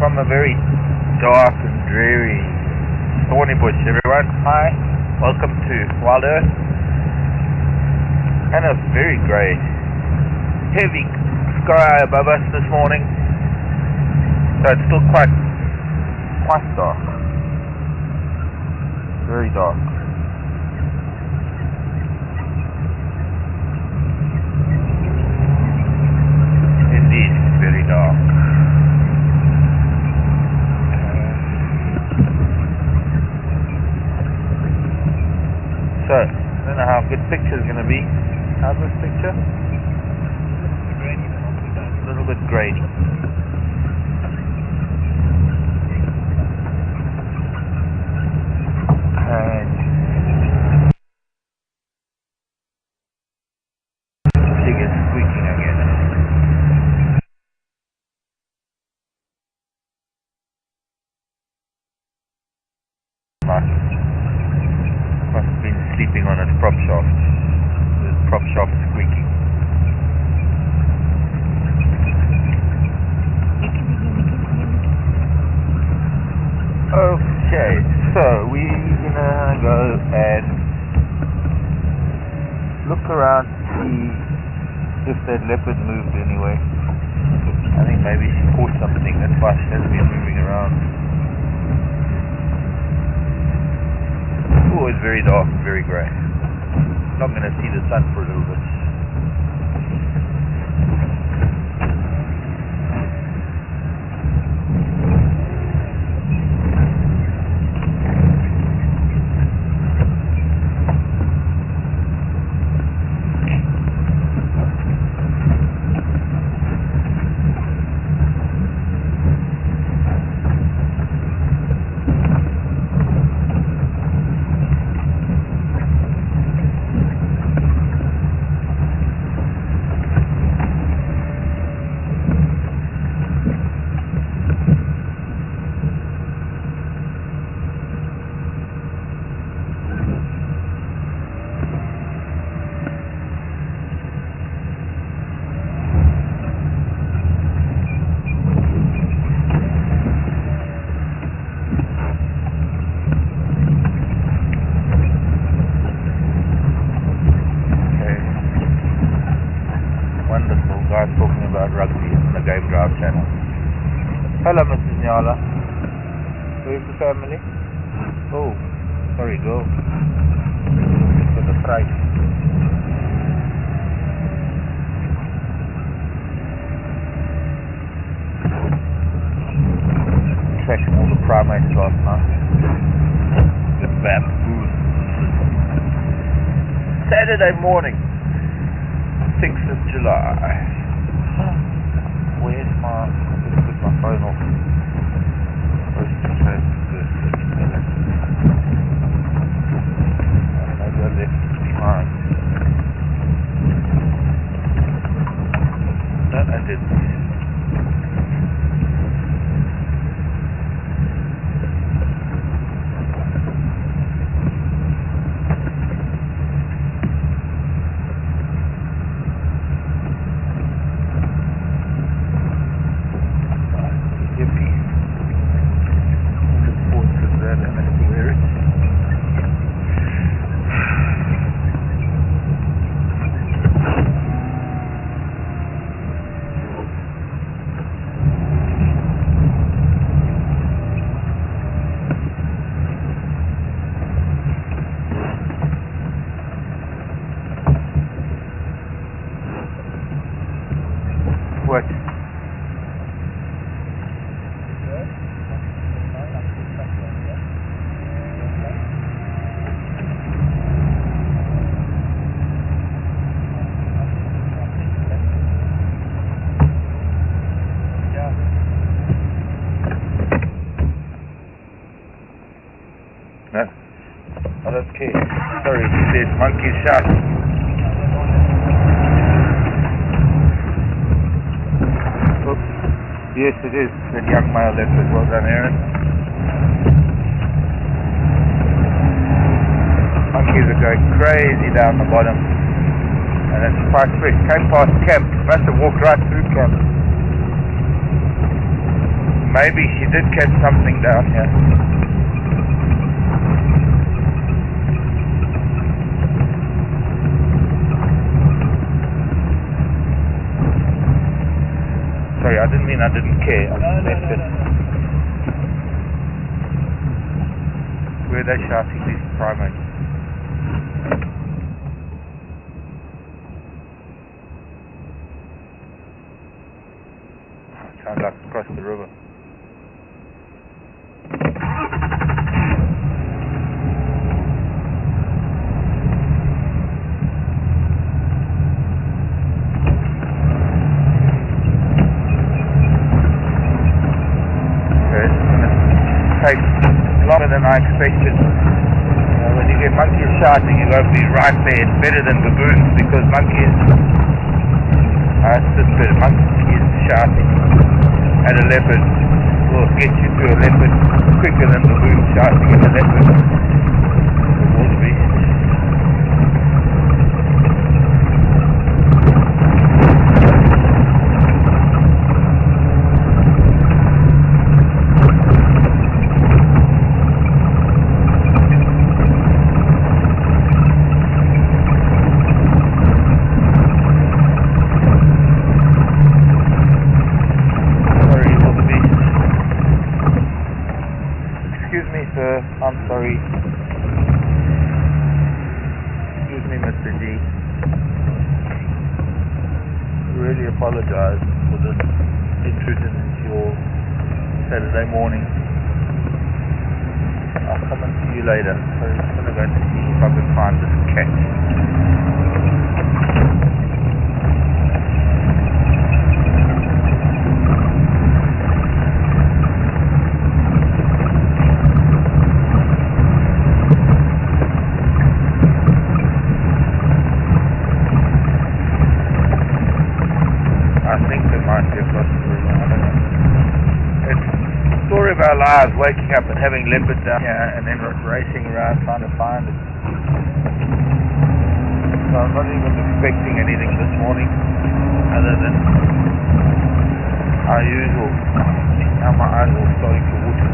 from a very dark and dreary Thornybush, everyone. Hi, welcome to Wild Earth. And a very grey, heavy sky above us this morning. So it's still quite dark. Very dark. Indeed, very dark. So, I don't know how good the picture's going to be. How's this picture? A little bit grainy. And thing is squeaking again. Must have been sleeping on its prop shaft. The prop shaft squeaking. Okay, so we're gonna go and look around to see if that leopard moved anyway. I think maybe she caught something, that's why she hasn't been moving around. Oh, it's very dark and very grey. Not going to see the sun for a little bit. Talking about rugby on the Game Drive channel. Hello, Mrs. Nyala. Where's the family? Oh, sorry, girl. For the fright. Tracking all the primates last night. The baboons. Saturday morning, 6th of July. Where's my... Let's put my phone off. Where's the train? Maybe I left it behind. No, I didn't. What? No, I don't care. Sorry, there's monkeys shouting. Oops. Yes, it is. That young male leopard. Well done, Aaron. Monkeys are going crazy down the bottom. And it's quite quick. Came past camp. Must have walked right through camp. maybe she did catch something down here. Sorry, I didn't mean I didn't care. I just left it. Where are they shouting, these primates? Sounds like across the river. Okay, it's going to take longer than I expected. When you get monkeys shouting, you've got to be right there. It's better than baboons because monkeys, it's just better. Monkeys shouting at a leopard will get you to a leopard quicker than baboons shouting at a leopard. The wildebeest. I'm sorry. Excuse me, Mr. G. Really apologize for this intrusion into your Saturday morning. I'll come and see you later. So I'm just going to go and see if I can find this cat. I think it might be across the river, I don't know. It's the story of our lives, waking up and having leopards down here and then racing around trying to find it. So I'm not even expecting anything this morning other than our usual. Now my eyes are starting to water.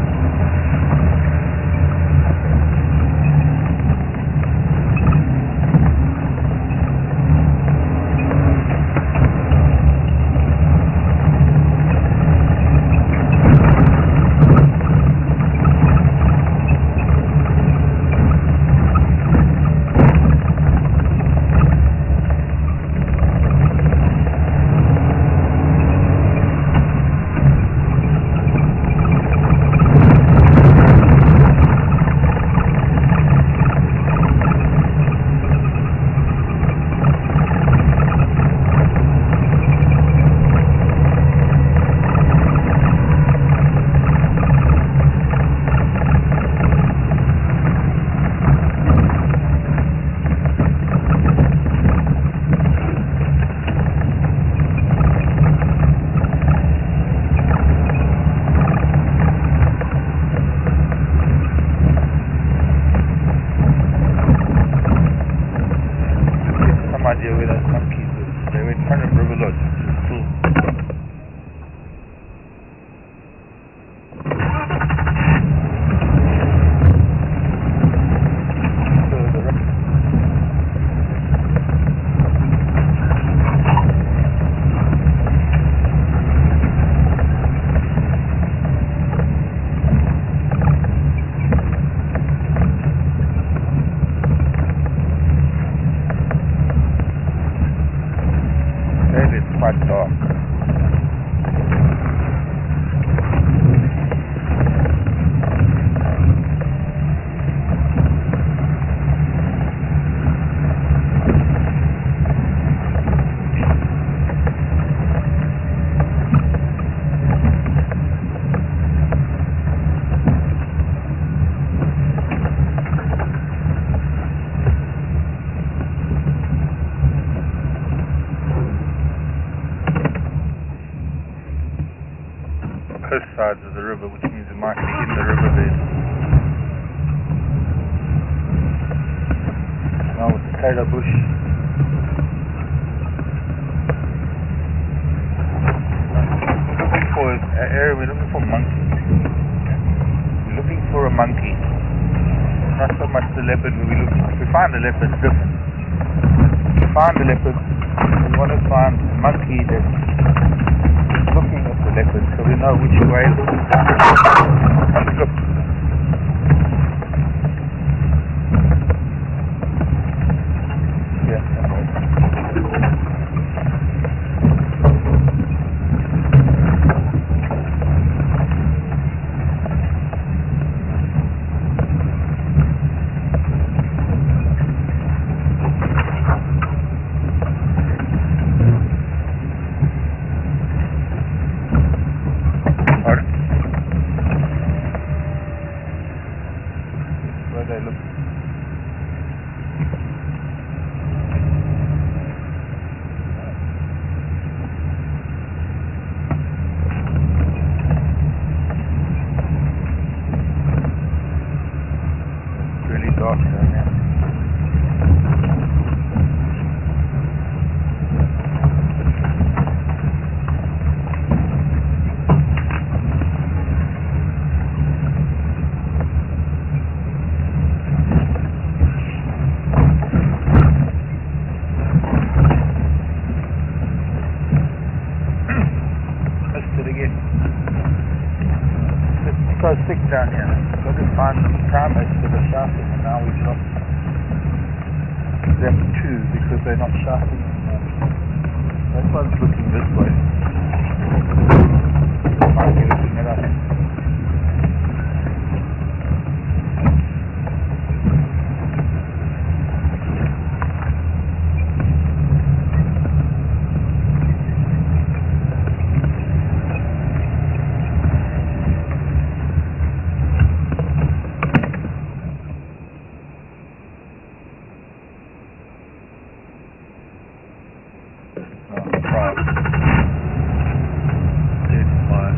Idea where those monkeys were. They were in front of River Lodge, which is cool. It's quite dark. Both sides of the river, which means it might be in the riverbed. Now with the Thornybush. We're looking for an area, we're looking for monkeys. leopard we look. If we find a leopard, it's different. If we find a leopard, we want to find a monkey that's looking at the leopard, so we know which way it looks. Yeah, pardon? Where they look? Really dark down there. Missed it again. It's so thick down here. Got to find some primates that are shouting, and now we've lost them too because they're not shouting anymore. That one's looking this way. Might be looking at us. Oh, right. Dead quiet.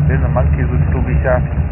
Then the monkeys would still be shouting.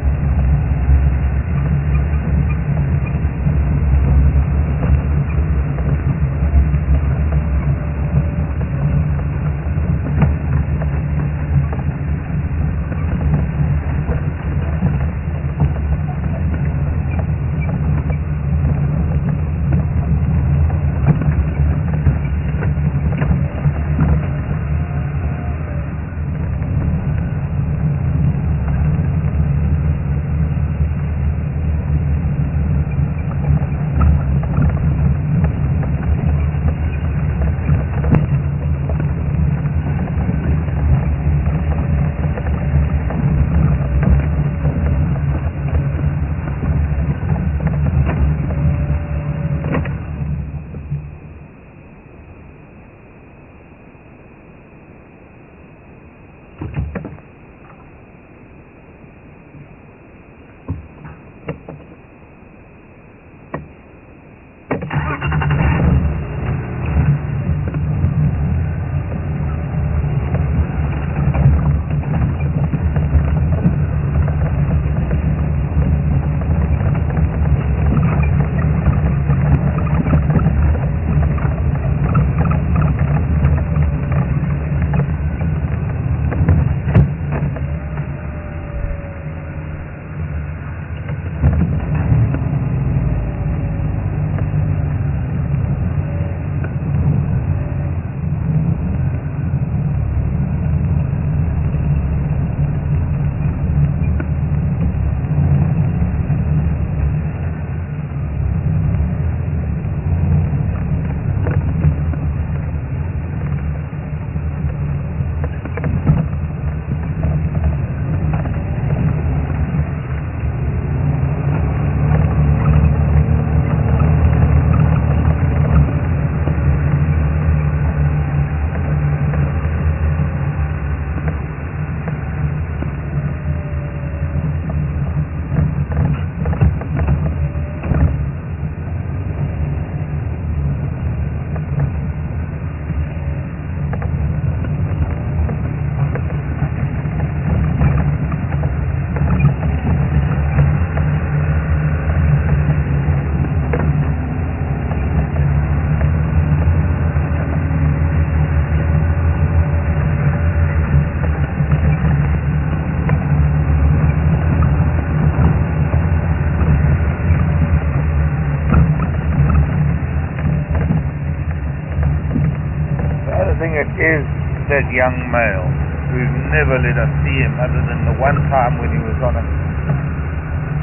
Is that young male. We've never let us see him other than the one time when he was on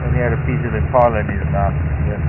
when he had a piece of Impala in his mouth. Yeah.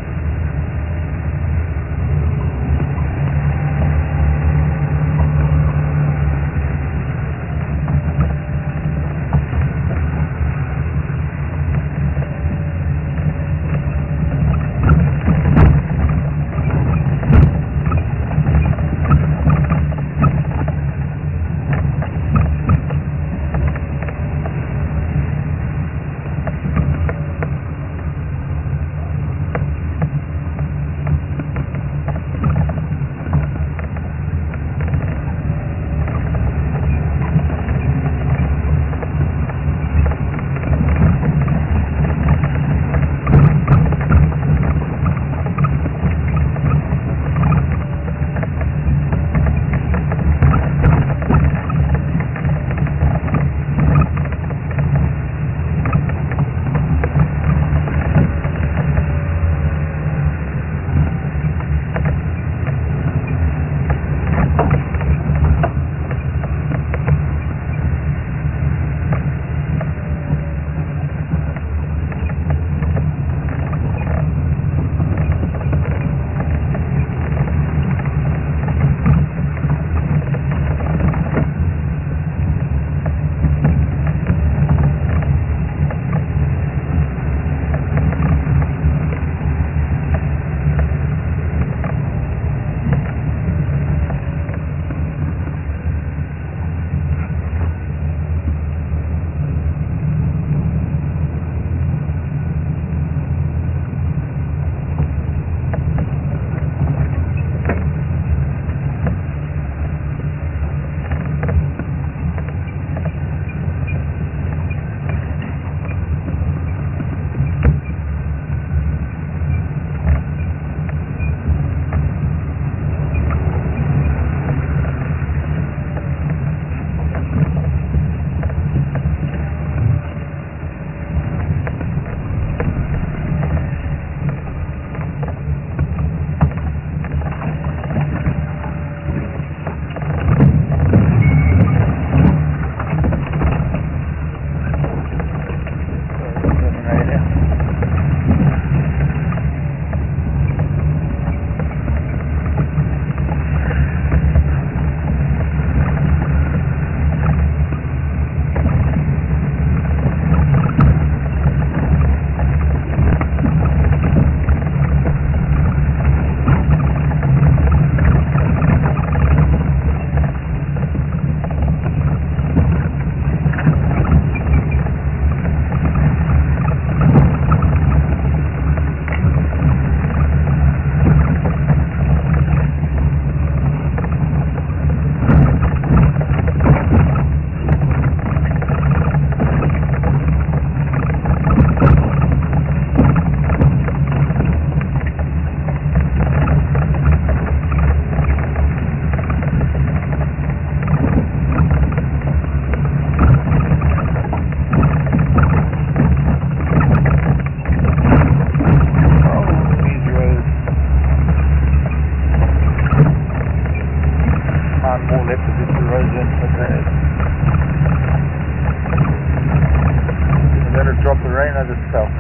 rain has itself.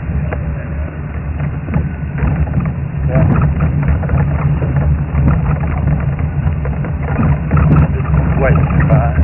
Yeah. Just wait. Bye.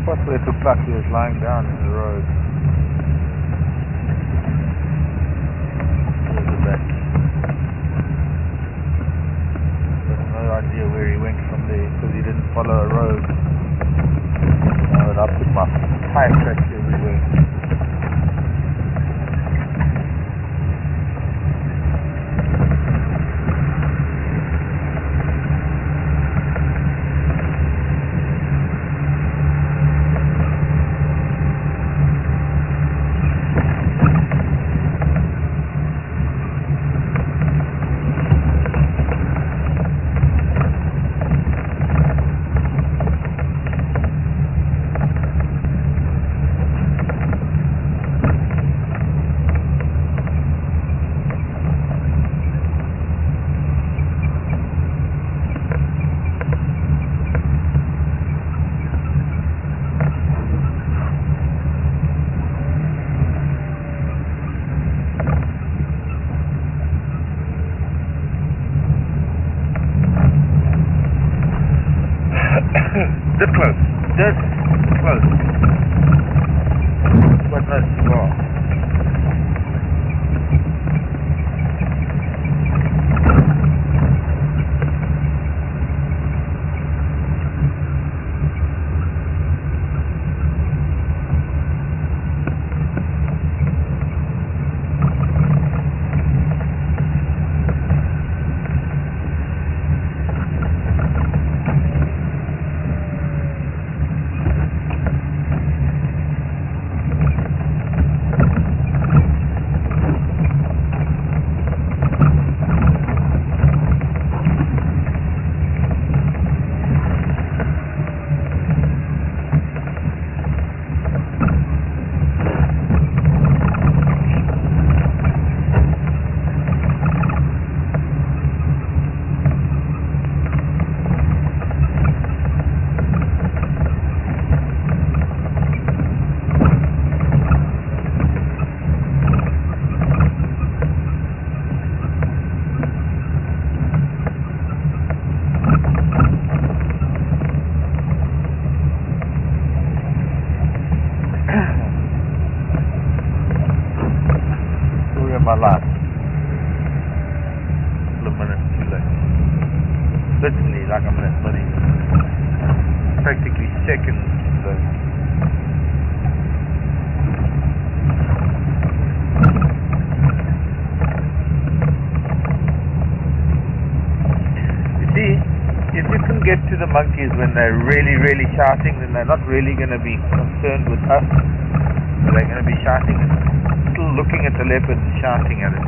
Possibly it looked like he was lying down in the road. There's the back. I have no idea where he went from there because he didn't follow a road. But I put my tire tracks everywhere. This close. This close. But not too far. My life. A minute too late. Literally like a minute, not even. Practically seconds too late. You see, if you can get to the monkeys when they're really, really shouting, then they're not really going to be concerned with us. They're going to be shouting still looking at the leopard and shouting at it.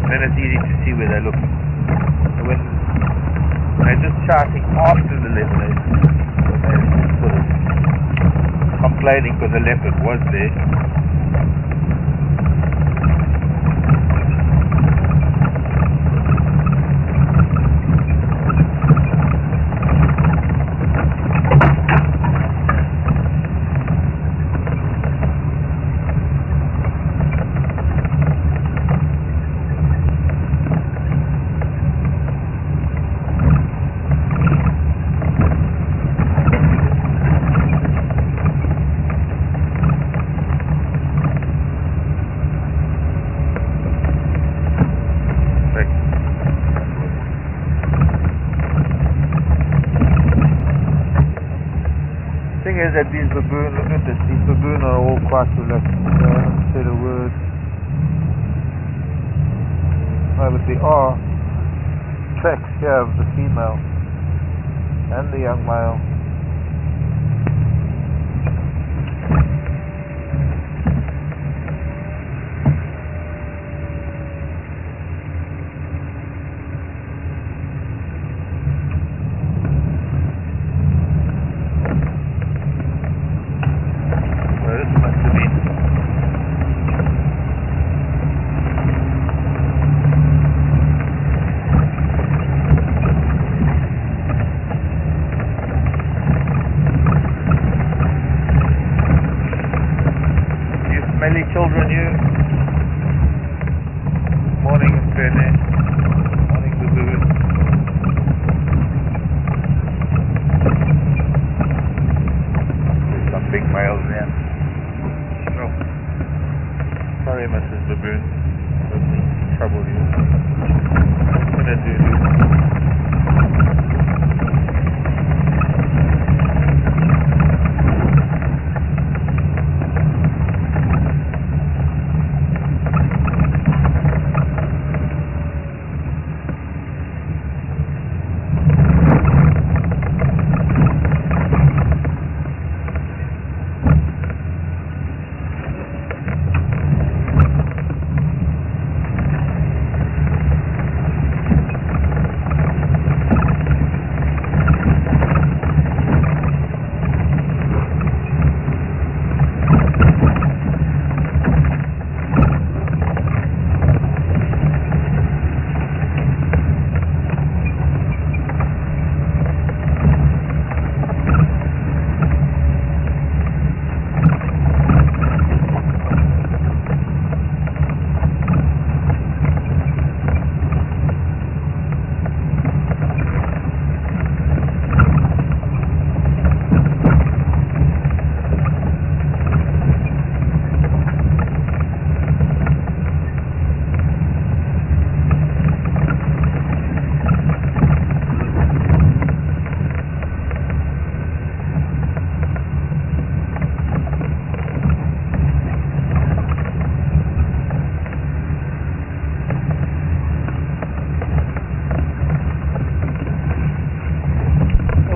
Then it's easy to see where they're looking. So when they're just shouting after the leopard, they're just sort of complaining because the leopard was there. baboon, look at this. These baboon are all quite relaxed. They haven't said a word. No, but there are tracks here of the female and the young male. Smelly children, you. Morning, Penny. Morning, baboon. There's some big males there. Oh. Sorry, Mrs. Baboon. Don't mean to trouble you. What gonna do?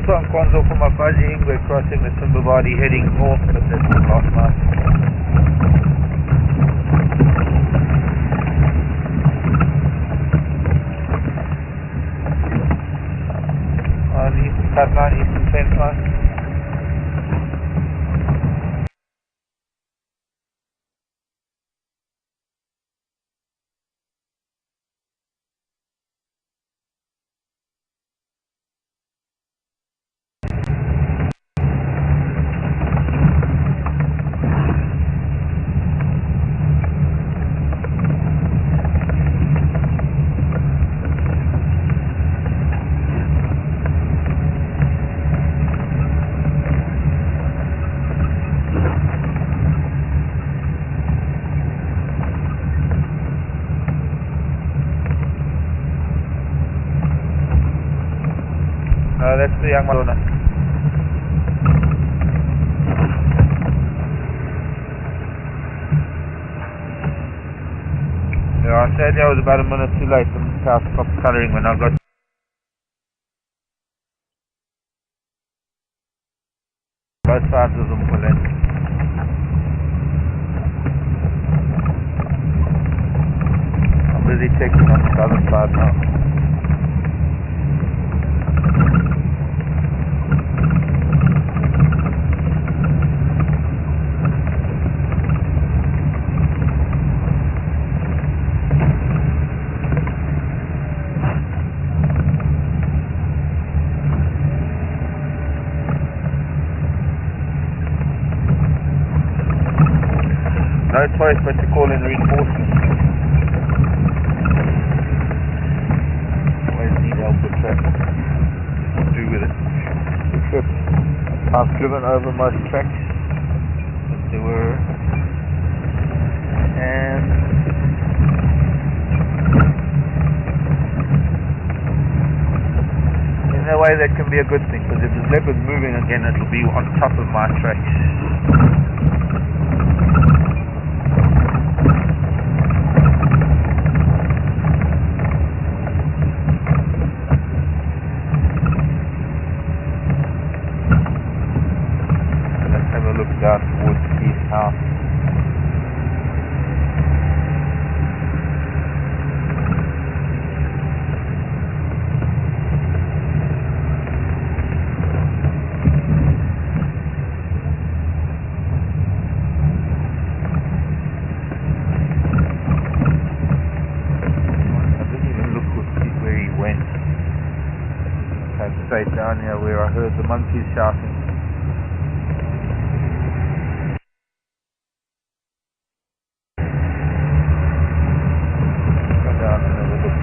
On Kwanzaa for my budging, we're crossing the Simbavati heading north, but that's from last night. Eastern cut line, eastern fence line. No, that's the young Madonna. Yeah, I said I was about a minute too late. The cow stopped colouring when I got both sides of them for that. I'm busy checking on the other side now. No choice but to call in reinforcements. Always need help with traffic. What to do with it? Good. I've driven over most tracks that there were, and in a way that can be a good thing, because Because if the leopard's moving again, it'll be on top of my tracks. Let's have a look down towards Steve's house. Straight down here where I heard the monkeys shouting. Go down and have a look.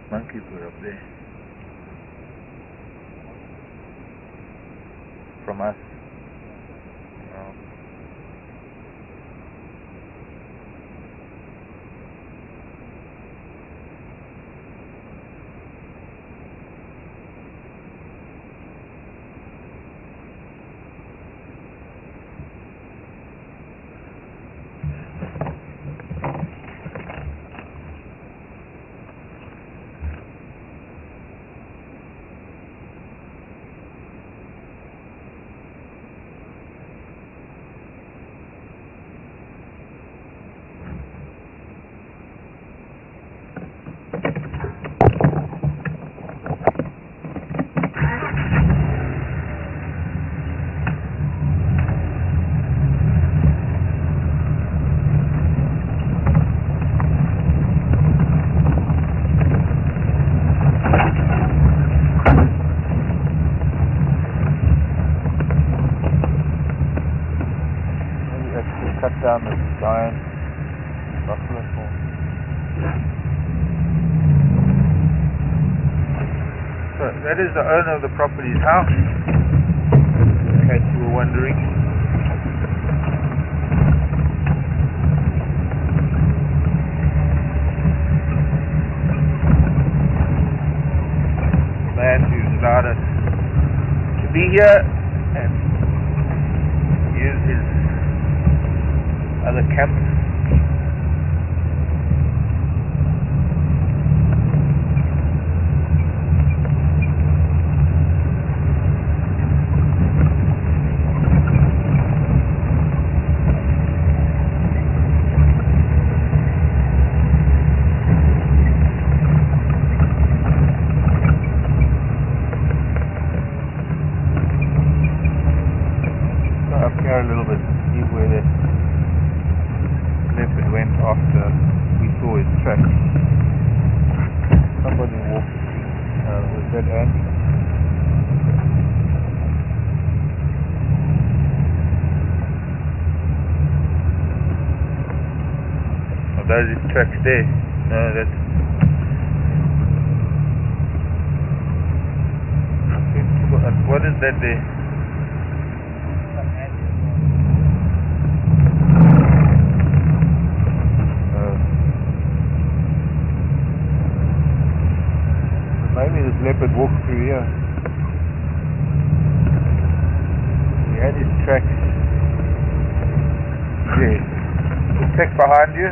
Monkeys were up there. From us. Cut down the giant buffalo form. So that is the owner of the property's house, in case you were wondering. Man who's allowed us to be here and use his other camp. So up here a little bit, see where the leopard went after we saw his track. Somebody walked was that Andy? Oh, those his tracks there. No, that's What is that there? Maybe this leopard walked through here. He had his tracks. Yes. The check behind you.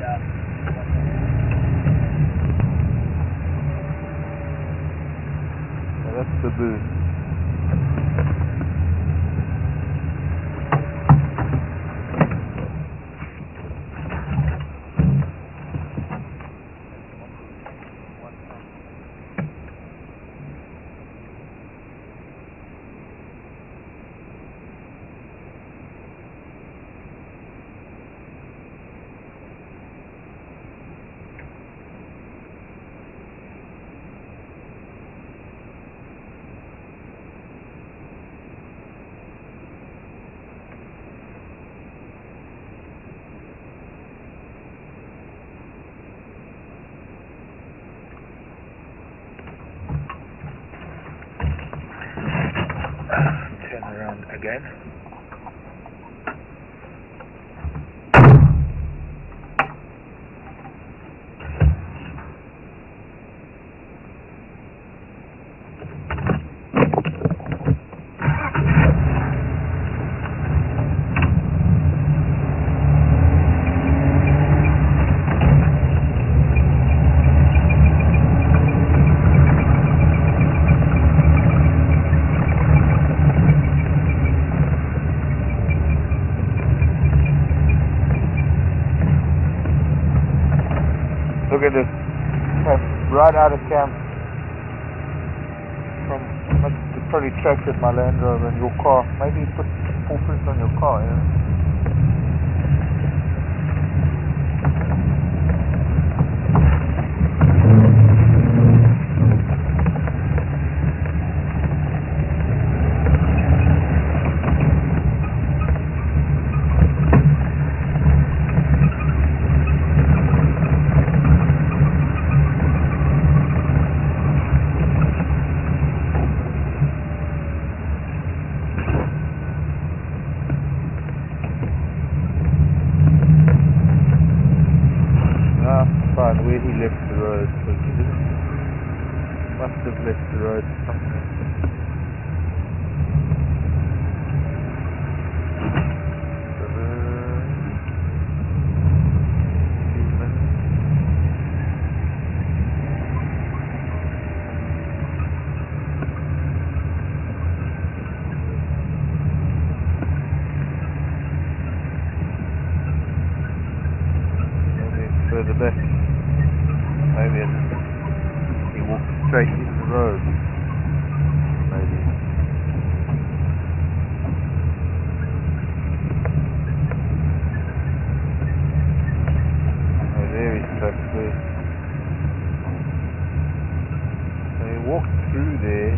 Yeah. So that's the boo. Turn around again. Look at this. Right out of camp. It probably tracks at my Land Rover and your car. Maybe you put footprints on your car, yeah? Fine, where he left the road, so he didn't. Must have left the road somewhere. Maybe further back. Maybe he walked straight in the road. Maybe. Oh, there he's stuck there. So he walked through there.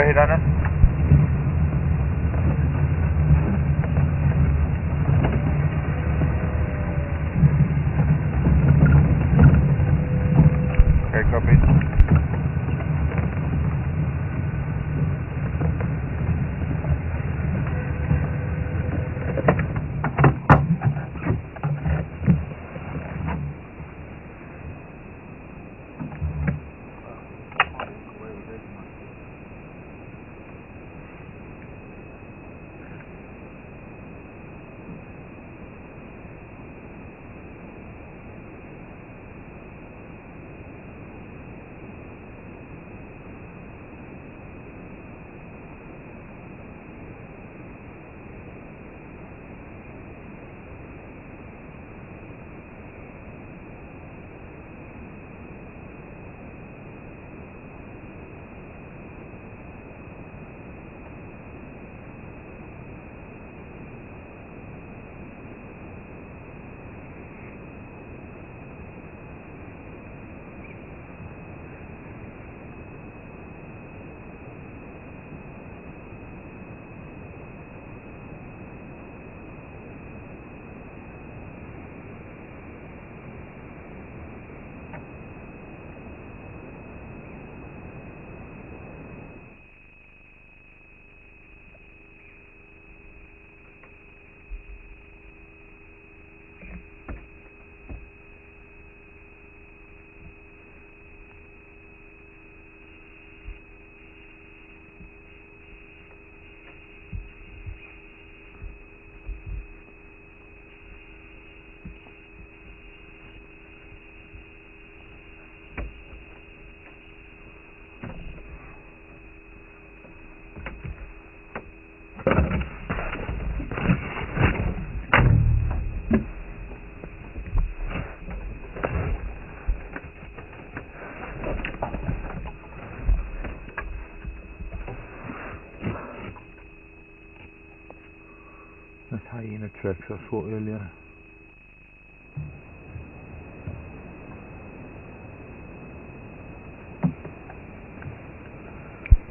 ahead, Anna. Okay, copy. That's hyena tracks I saw earlier.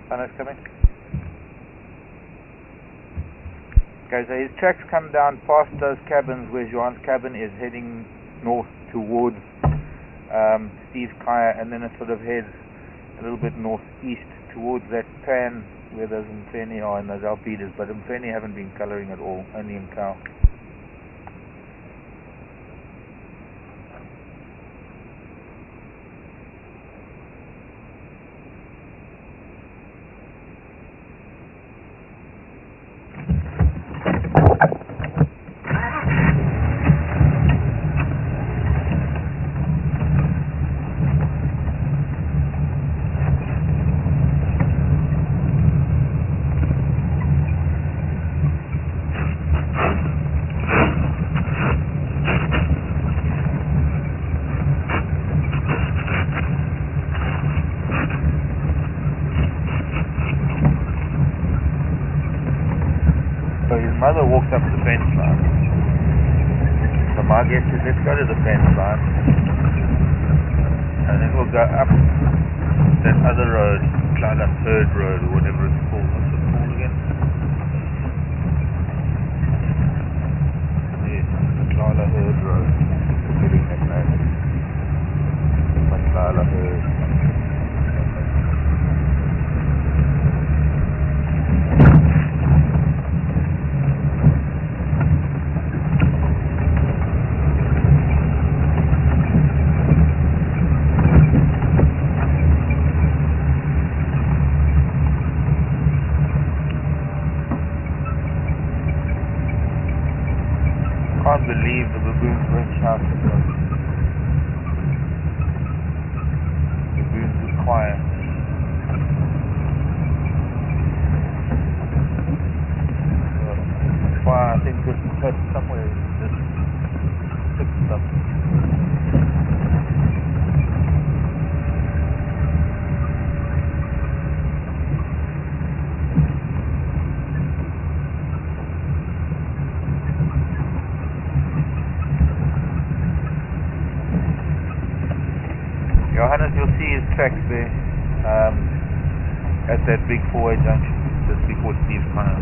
Anna's coming. Okay, so his tracks come down past those cabins where Joan's cabin is heading north towards Steve's Kaya, and then it sort of heads a little bit northeast towards that pan where those Mfene are and those alpeders, but Mfene haven't been colouring at all, only in cow. So his mother walked up the fence line. So my guess is let's go to the fence line, and then we'll go up that other road, Clara Herd Road or whatever it's called. What's it called again? Yes, Clara Herd Road. Forgetting that name. Clara Herd. I can't believe the baboons went shouting at us. Baboons were quiet. That's why I think this cliff somewhere is just fixed up. Johannes, you'll see his tracks there. at that big four-way junction, just before Steve's Corner.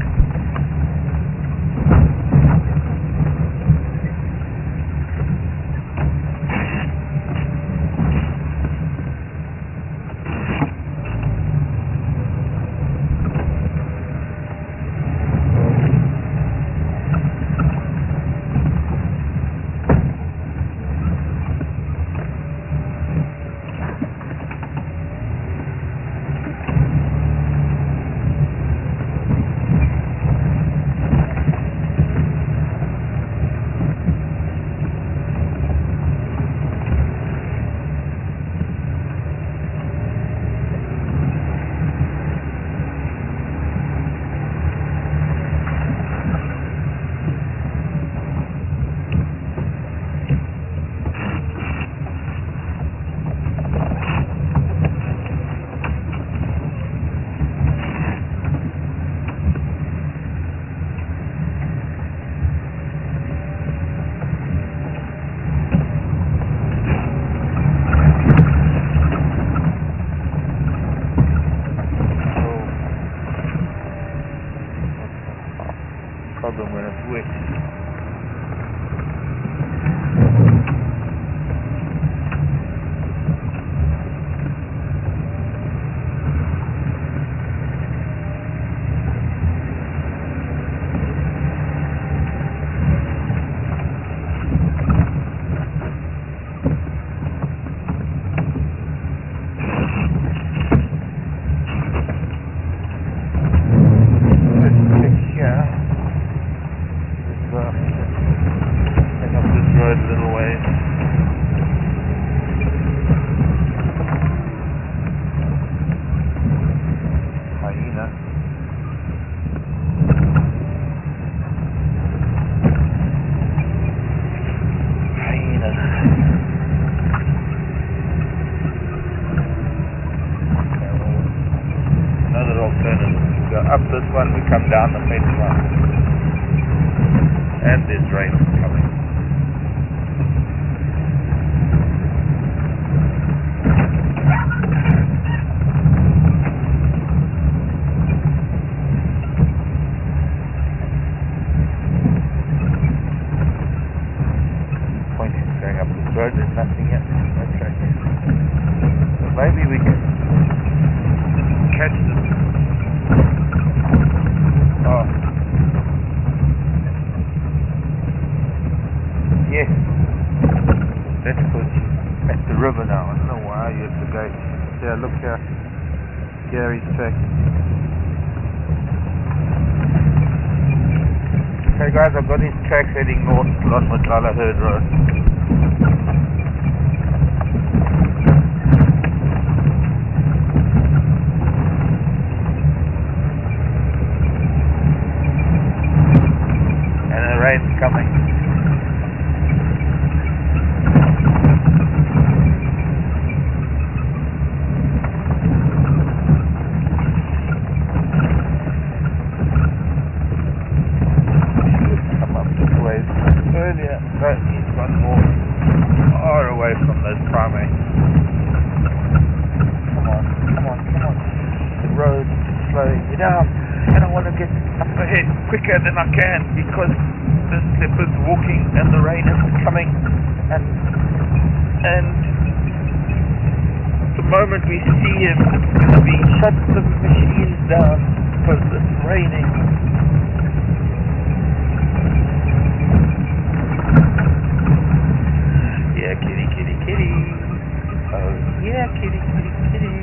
Problem when it's wet. A little way. Hyena. Hyena. Another alternative. We go up this one, we come down the fence one. And there's rain coming. Going up this road, there's nothing yet. No track. So maybe we can catch this. Oh. Yes. That's good. At the river now. I don't know why you have to go. Yeah, look here. Gary's track. Okay guys, I've got his tracks heading north, Lon Matala Herd Road. And the rain's coming. Earlier, but he's gone more far away from those primates. Come on. The road is slowing me down, and I want to get up ahead quicker than I can because the leopard's walking and the rain is coming, and the moment we see him, it's going to be shut the machines down because it's raining. Yeah, kitty, kitty, kitty. Oh, yeah, kitty, kitty, kitty.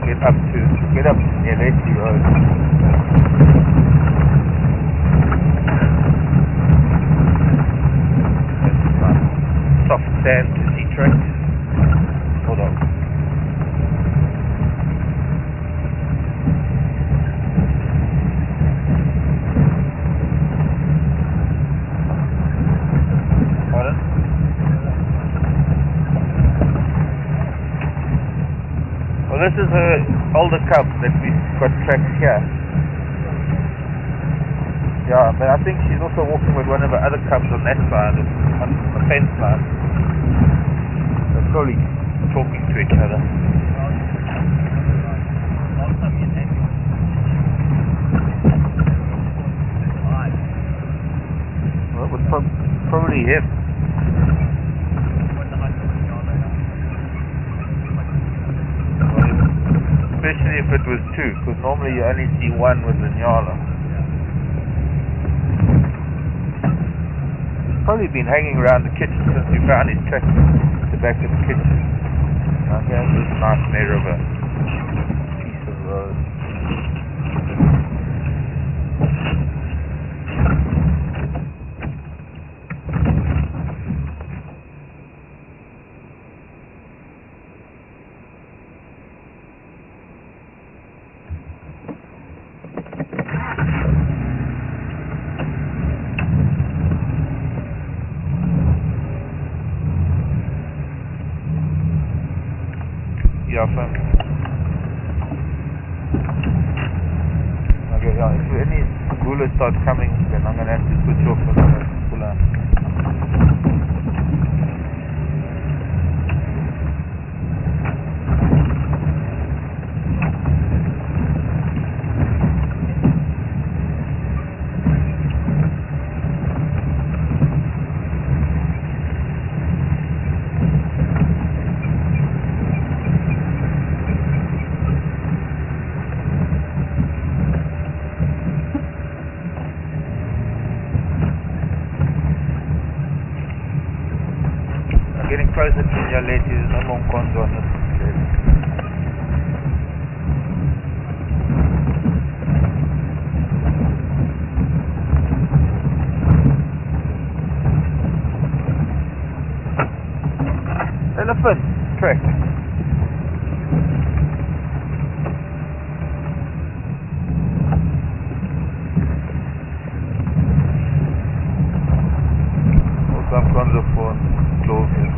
get up near Lacey Road. That's nice. Soft sand to see tracks. Hold on. Pardon? Well, this is a older cub that we've got tracked here. Yeah, but I think she's also walking with one of the other cubs on that side, on the fence line. They're probably talking to each other. Well, it was probably him. Especially if it was two, because normally you only see one with the Nyala. Probably been hanging around the kitchen since we found his track at the back of the kitchen. Now here's this nightmare of a piece of road. Yeah, fine. Okay, yeah, if any goolers start coming, then I'm going to have to switch off and I'm going to pull out. Getting closer to Yaleti, there's no more Konzo on this stage. Elephant track. Or some Konzo phone. Close here.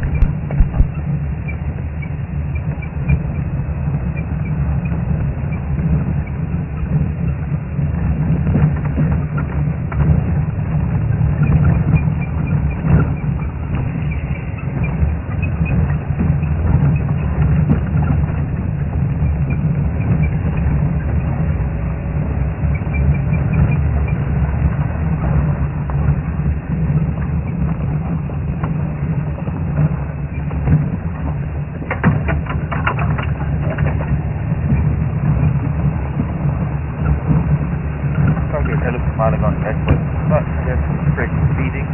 Might have gone backwards, but that's correct speeding.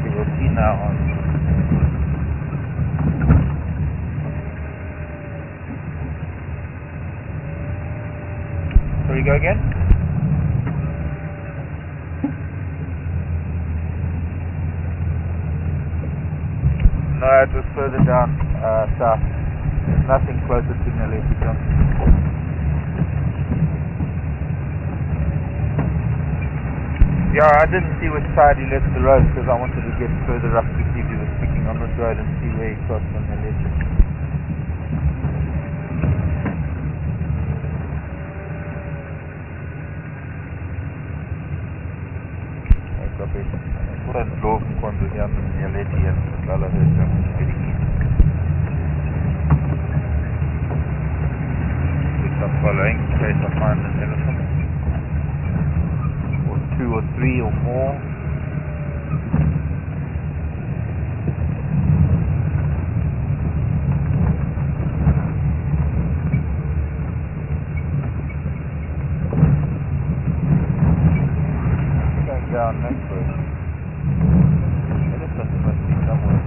Okay, we'll see now on. Shall we go again? No, it was further down south. There's nothing closer to Naleti Junction. Yeah, I didn't see which side he left the road because I wanted to get further up to see if he was sticking on this road and see where he crossed on the left. Ek op het voor een blok kon doen ja met die lady en met alle huise it's a following place of find an elephant or 2 or 3 or more. Going down next way. Elephants must be somewhere.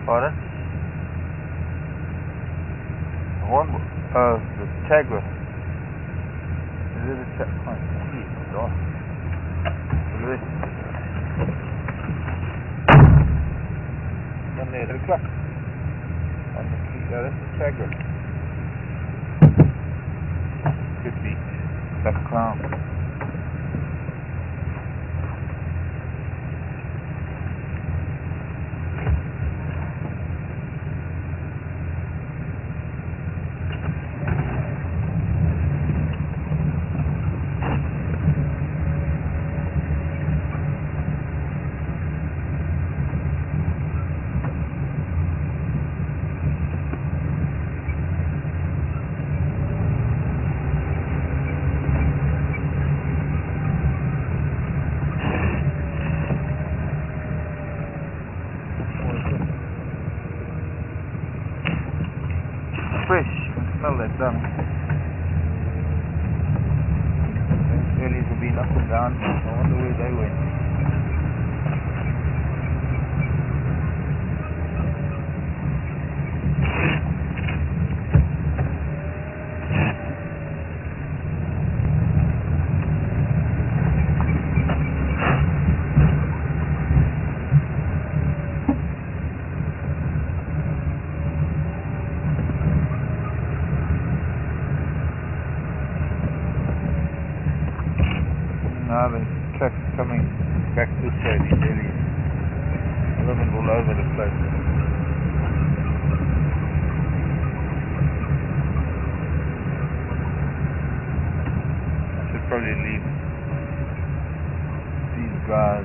Pardon? One, the Tagger. Is it a Tagger? Oh, geez, God. Look at this. Down there, the clock. On the key, that's the Tagger. Could be Black Crown. Fresh, you can smell that dung. Those earlies have been up and down. I wonder where they went. Now the truck's coming back this way, these earlies. Living all over the place. I should probably leave these guys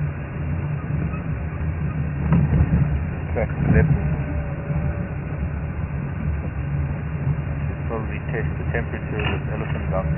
track left. Should probably test the temperature of this elephant dung.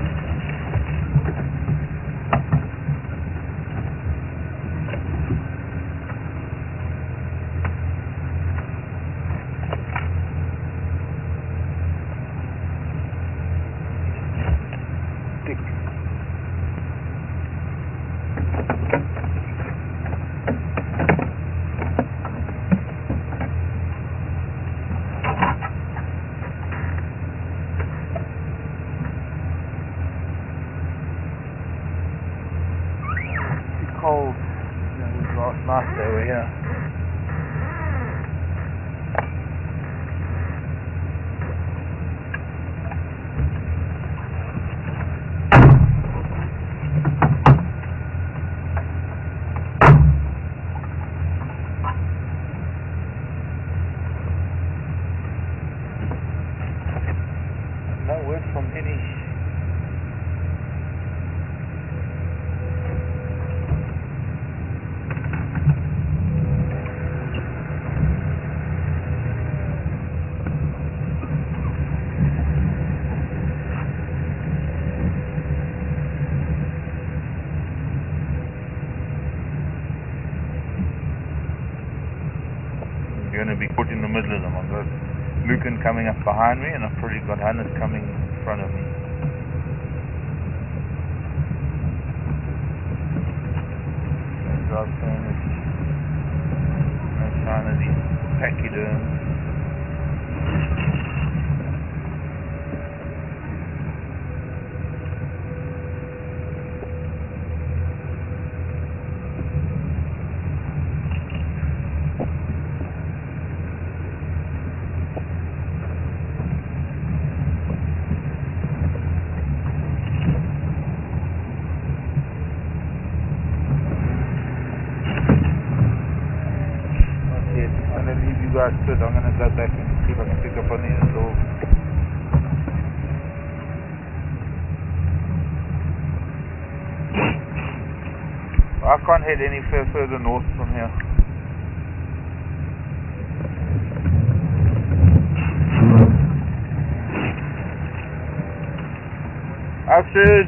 Cold. It was last night they were here. No word from any. Going to be put in the middle of them. I've got Lucan coming up behind me, and I've probably got Hannes coming in front of me. Drive trainers, no sign of these pachyderms. Guys sit. I'm going to go back and see if I can pick up on these dogs. I can't head any further north from here. After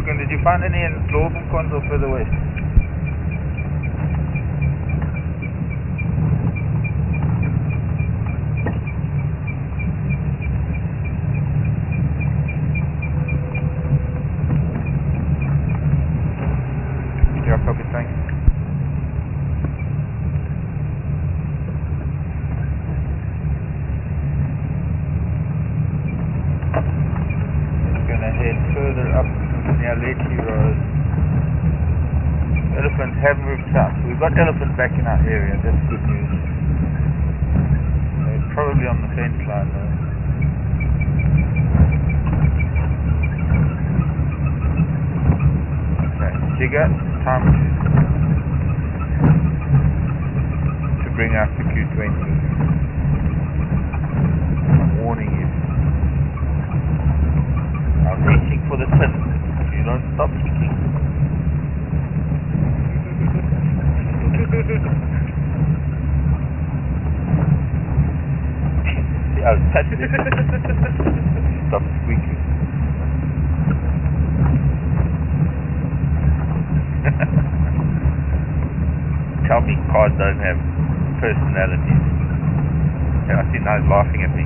looking, did you find any in Lorbenkons or further west? Yeah, copy, thanks. Gonna head further up near Lechi Road. Elephants have moved south. We've got elephants back in our area, that's good news. They're probably on the fence line though. Okay, Jigger, time to bring out the Q20. I'm warning you. I'm reaching for the pin. If you don't stop eating. See, I'll touch it. Stop squeaking. Tell me cars don't have personalities. Yeah, I see now he's laughing at me.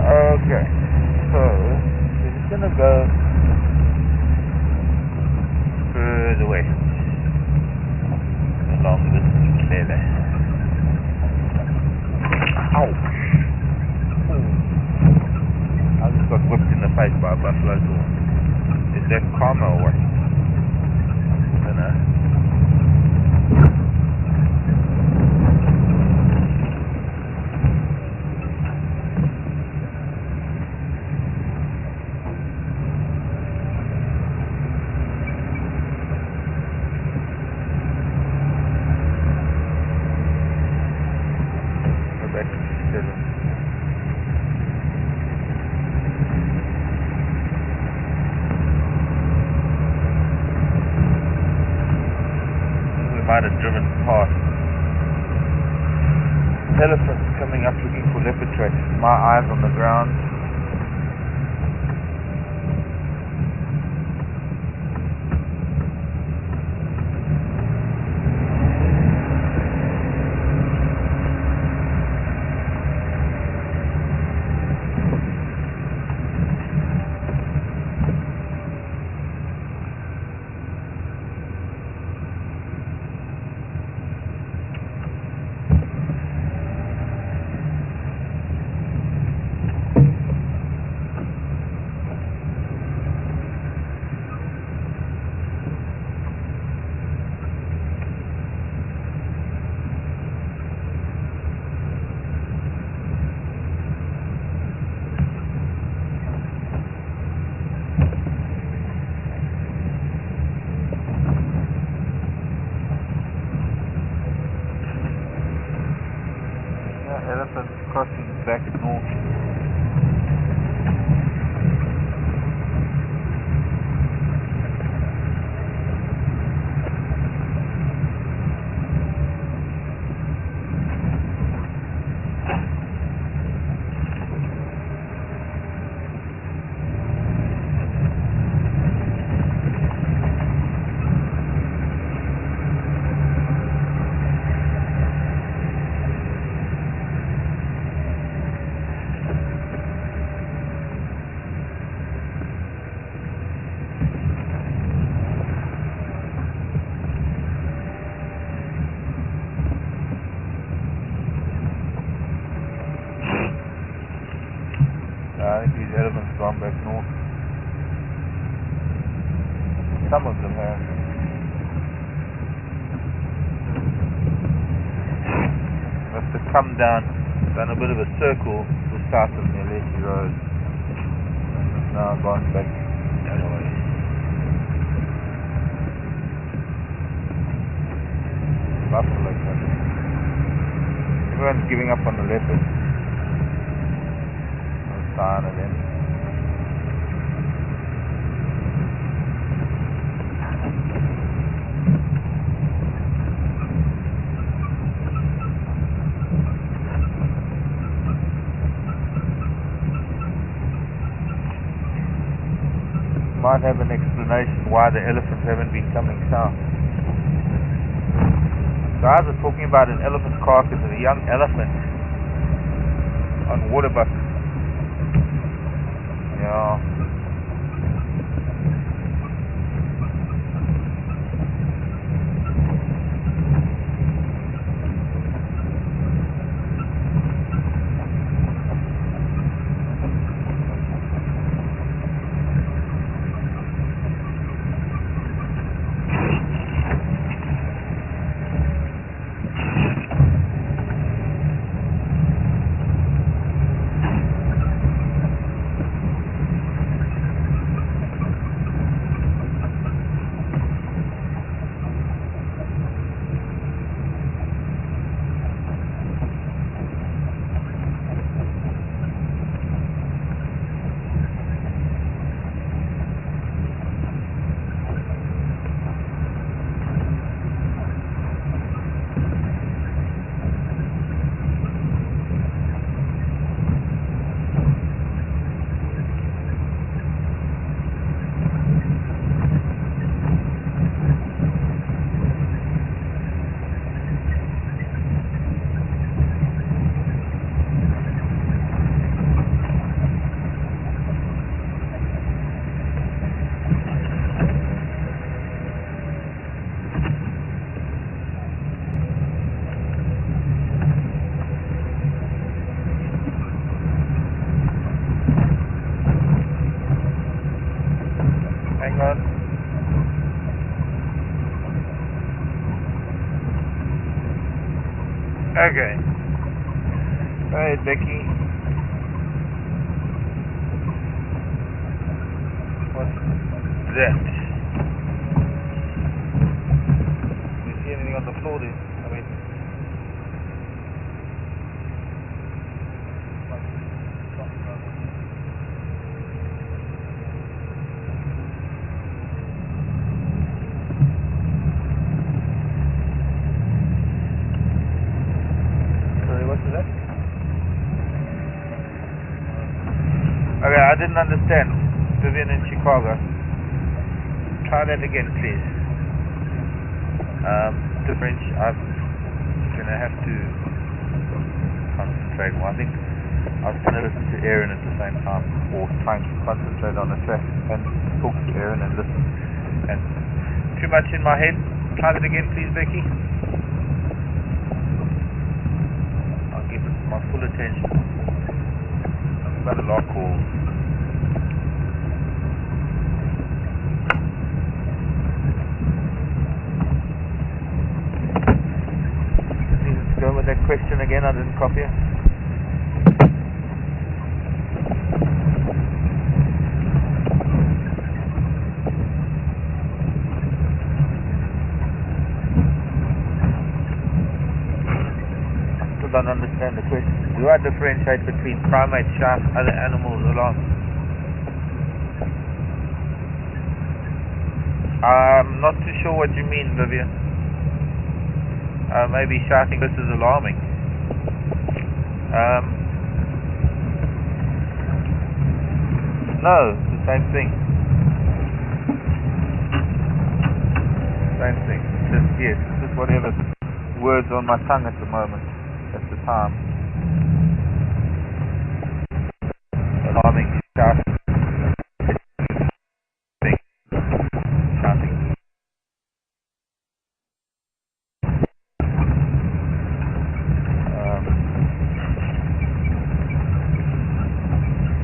Okay, so we're just gonna go further west along this lele. Ouch! I just got whipped in the face by a buffalo door. Is that karma or what? I don't know. Might have driven past elephants coming up looking for leopard tracks. My eyes on the ground. Elephant crossing back north. I think these elephants gone back north. Some of them have. Must have come down, done a bit of a circle just south of Lechi Road, and has now gone back the other way. Buffalo country. Everyone's giving up on the leopards. Sign of them. might have an explanation why the elephants haven't been coming south. Guys are talking about an elephant carcass of a young elephant on Waterbuck. Yeah. Hang on. Okay. Alright, Becky. What's that? Do you see anything on the floor there? I mean... Okay, I didn't understand. Vivian in Chicago. Try that again, please. The French, I'm gonna have to concentrate more. I think I was gonna listen to Aaron at the same time, or trying to concentrate on the track and talk to Aaron and listen. And too much in my head. Try that again, please, Becky. I'll give it my full attention. About a lot call. Let's go with that question again. I didn't copy it. I still don't understand the question. Do I differentiate between primates, sharks, other animals, alarm? I'm not too sure what you mean, Vivian. Maybe shouting versus alarming. No, it's the same thing. Same thing. Just, yes, it's just whatever words on my tongue at the moment, at the time. Alarming, shouting, shouting.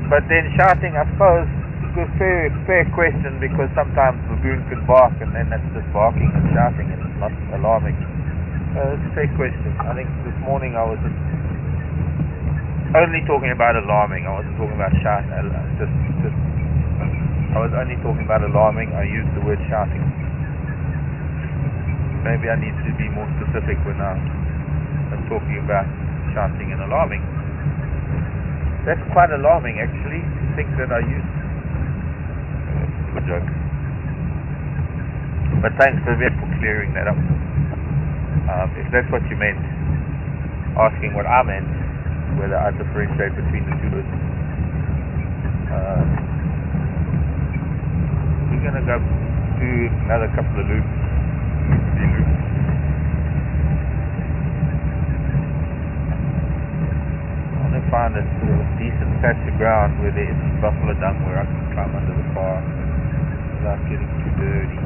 But then shouting, I suppose, is a fair question, because sometimes baboon can bark and then that's just barking and shouting and it's not alarming. It's a fair question. I think this morning I was only talking about alarming. I wasn't talking about shouting. I was only talking about alarming. I used the word shouting. Maybe I need to be more specific when I'm talking about shouting and alarming. That's quite alarming, actually, to think that I used. Good joke. But thanks, Vivian, for clearing that up. If that's what you meant, asking what I meant, whether I differentiate between the two words. loop, another couple of loops. 3 loops. I want to find a sort of decent patch of ground where there is buffalo dung where I can climb under the car without getting too dirty.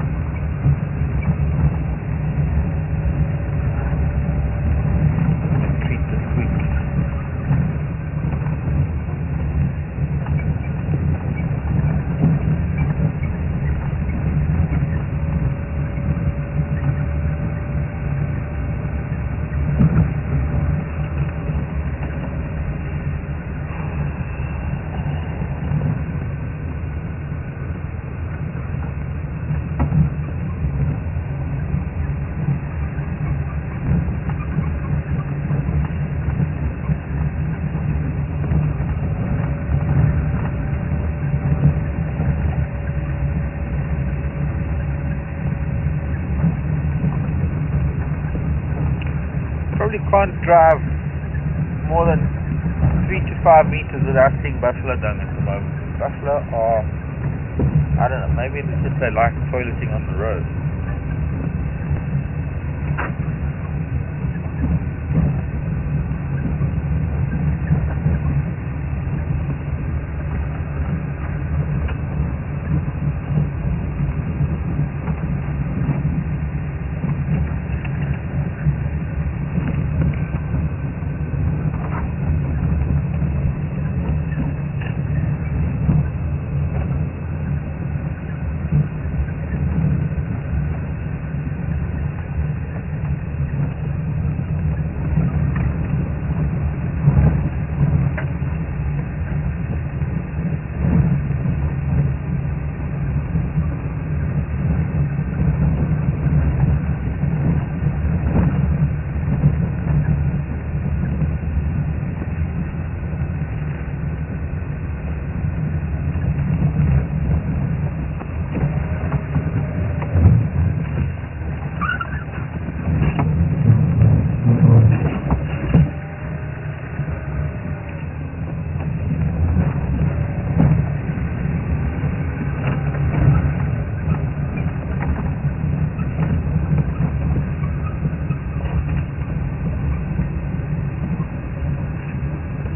Treat the squeak. Probably can't drive more than 3 to 5 meters without seeing buffalo dung at the moment. Buffalo are, I don't know, maybe it's just they like toileting on the road.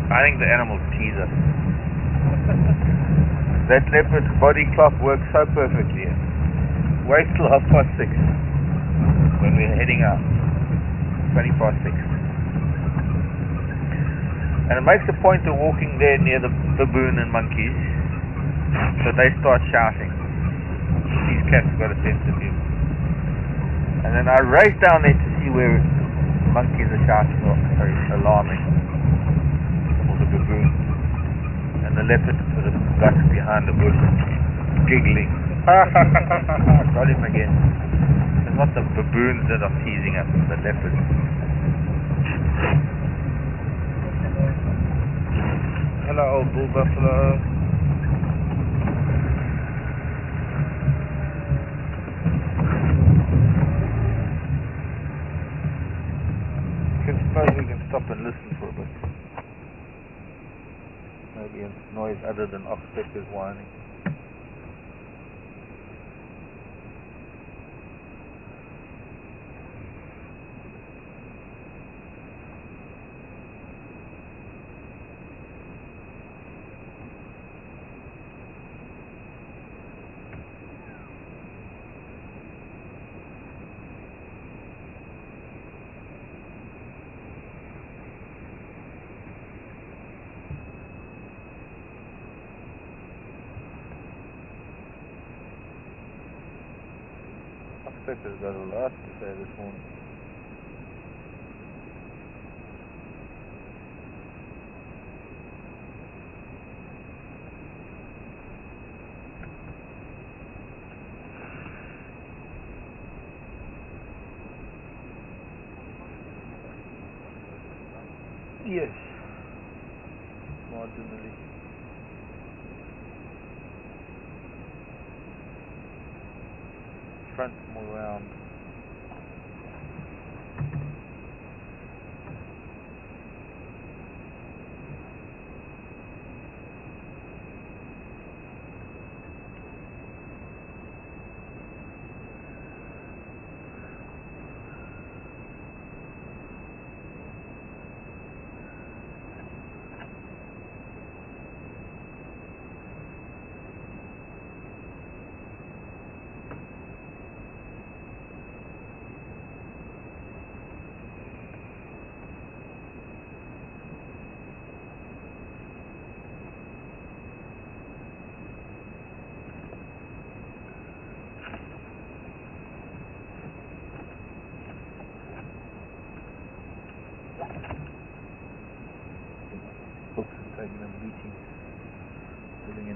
I think the animals tease us. That leopard's body clock works so perfectly. Wait till 6:30 when we're heading out. 6:20. And it makes a point of walking there near the baboon and monkeys, so they start shouting. These cats got a sense of humor. And then I race down there to see where monkeys are shouting or alarming. The baboon, and the leopard sort of ducks behind the bush, giggling. Got him again. It's not the baboons that are teasing us, it's the leopards. Hello, old bull buffalo. I suppose we can stop and listen for a bit. Maybe a noise other than oxpeckers whining. Oxpeckers got a lot to say this morning. Yes, marginally. Front more round.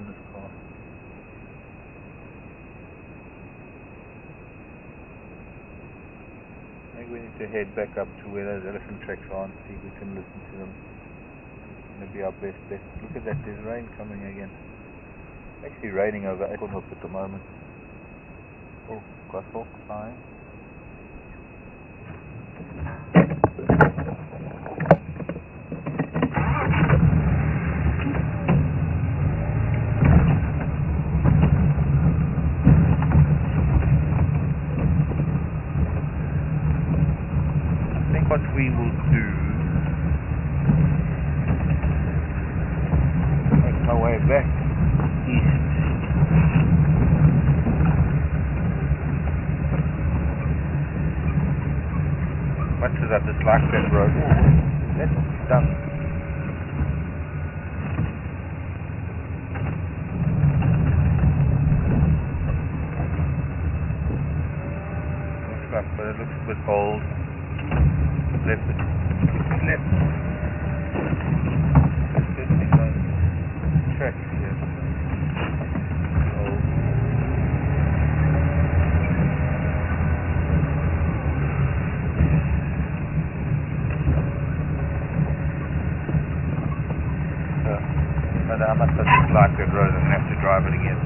in this car. Maybe we need to head back up to where those elephant tracks are and see if we can listen to them. Maybe our best bet. Look at that, there's rain coming again. Actually raining over Acornhook at the moment. Oh, got hawk flying. I think what we will do, make my way back east. Much as I dislike that road, that's dumb. Looks like, but it looks a bit old. Left. There's certainly no tracks here. Old. But I must have disliked that road and have to drive it again.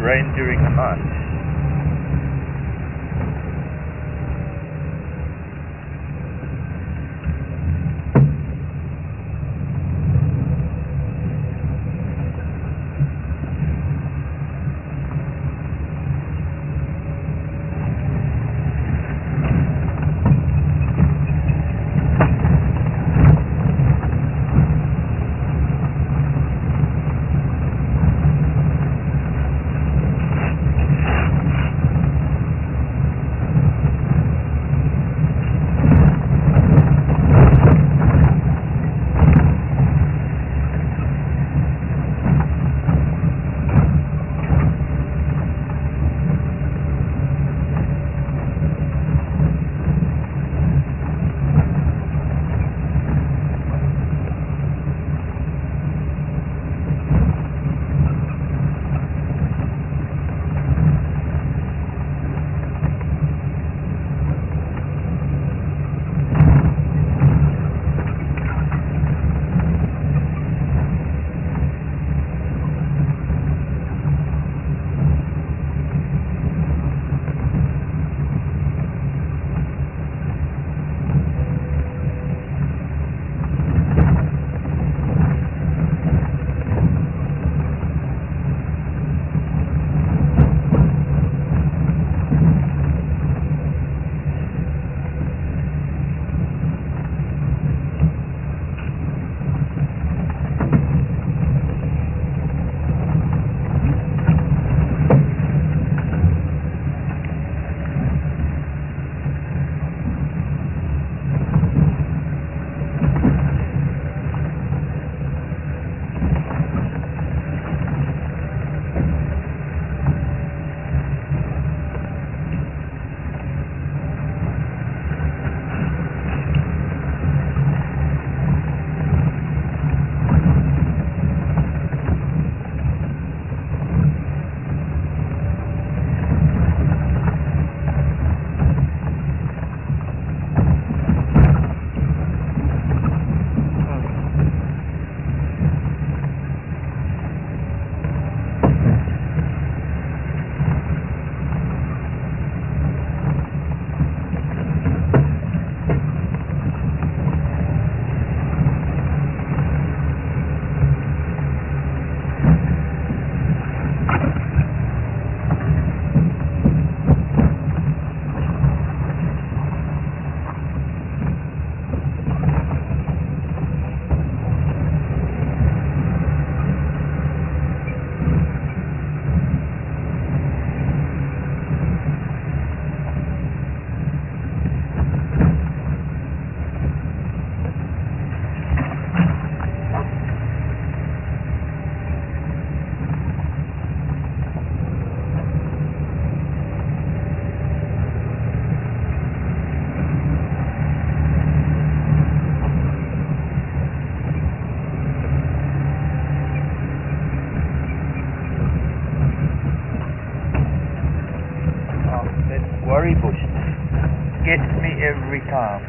Rain during the night. Thornybush gets me every time.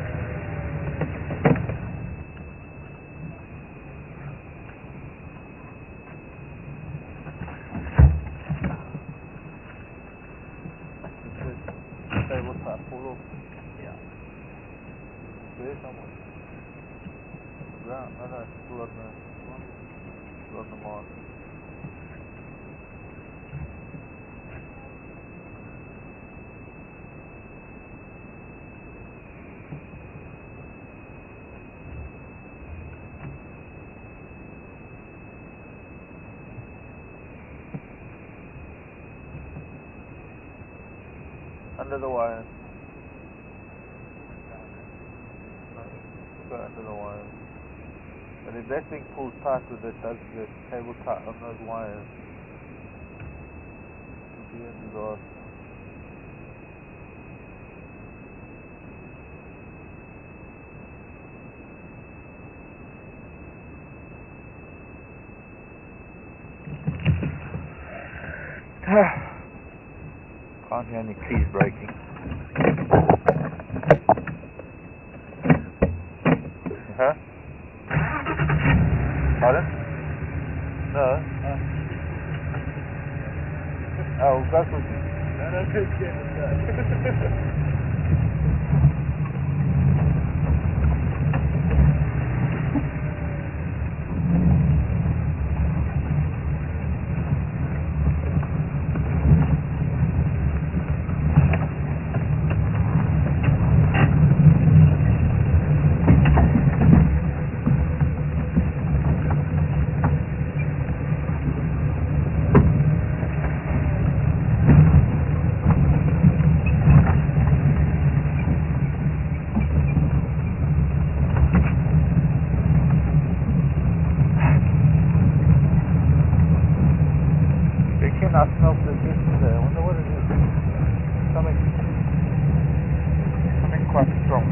Say what's that pull up? Yeah. There somewhere. Ground, no, it's still on the mark. Under the wire. Go under the wire. And if that thing pulls tight with it, does the cable tight on those wires? It'll be a disaster. Can't hear any keys breaking. Huh? Pardon? No. Oh, that's what you... No, that's okay. I smell the distance there. I wonder what it is. Something quite strong.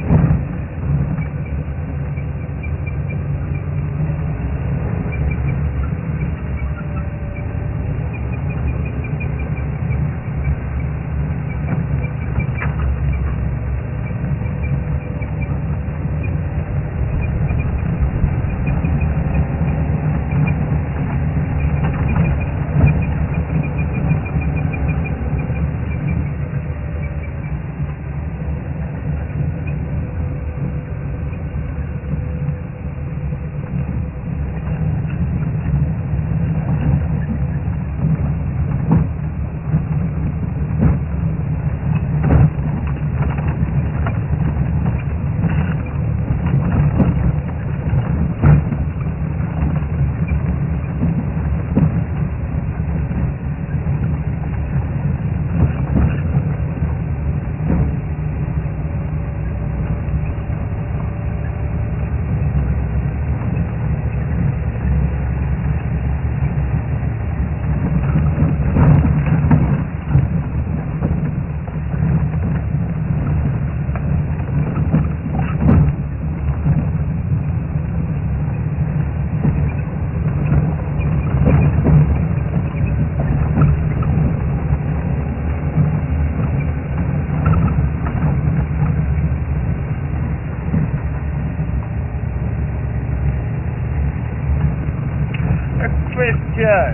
Question.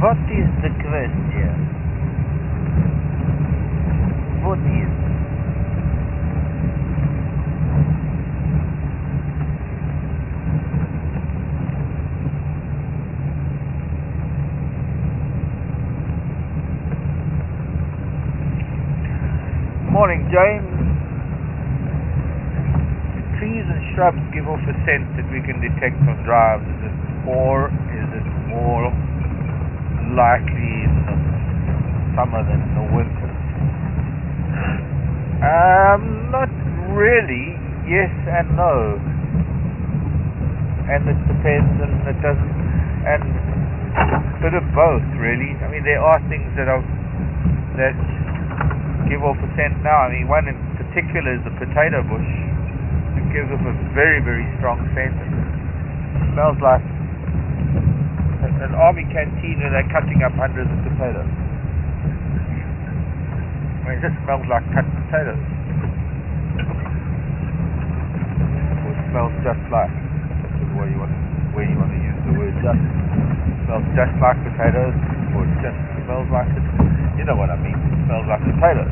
What is the question? What is? Morning, James. Trees and shrubs give off a scent that we can detect on drives. Or is it more likely in the summer than in the winter? Not really. Yes and no. And it depends, and it doesn't, and a bit of both, really. I mean, there are things that give off a scent now. I mean, one in particular is the potato bush. It gives off a very, very strong scent. It smells like an army canteen where they're cutting up hundreds of potatoes. I mean, it just smells like cut potatoes. Or it smells just like. That's the way you want to use the word just. It smells just like potatoes, or it just smells like it. You know what I mean. It smells like potatoes.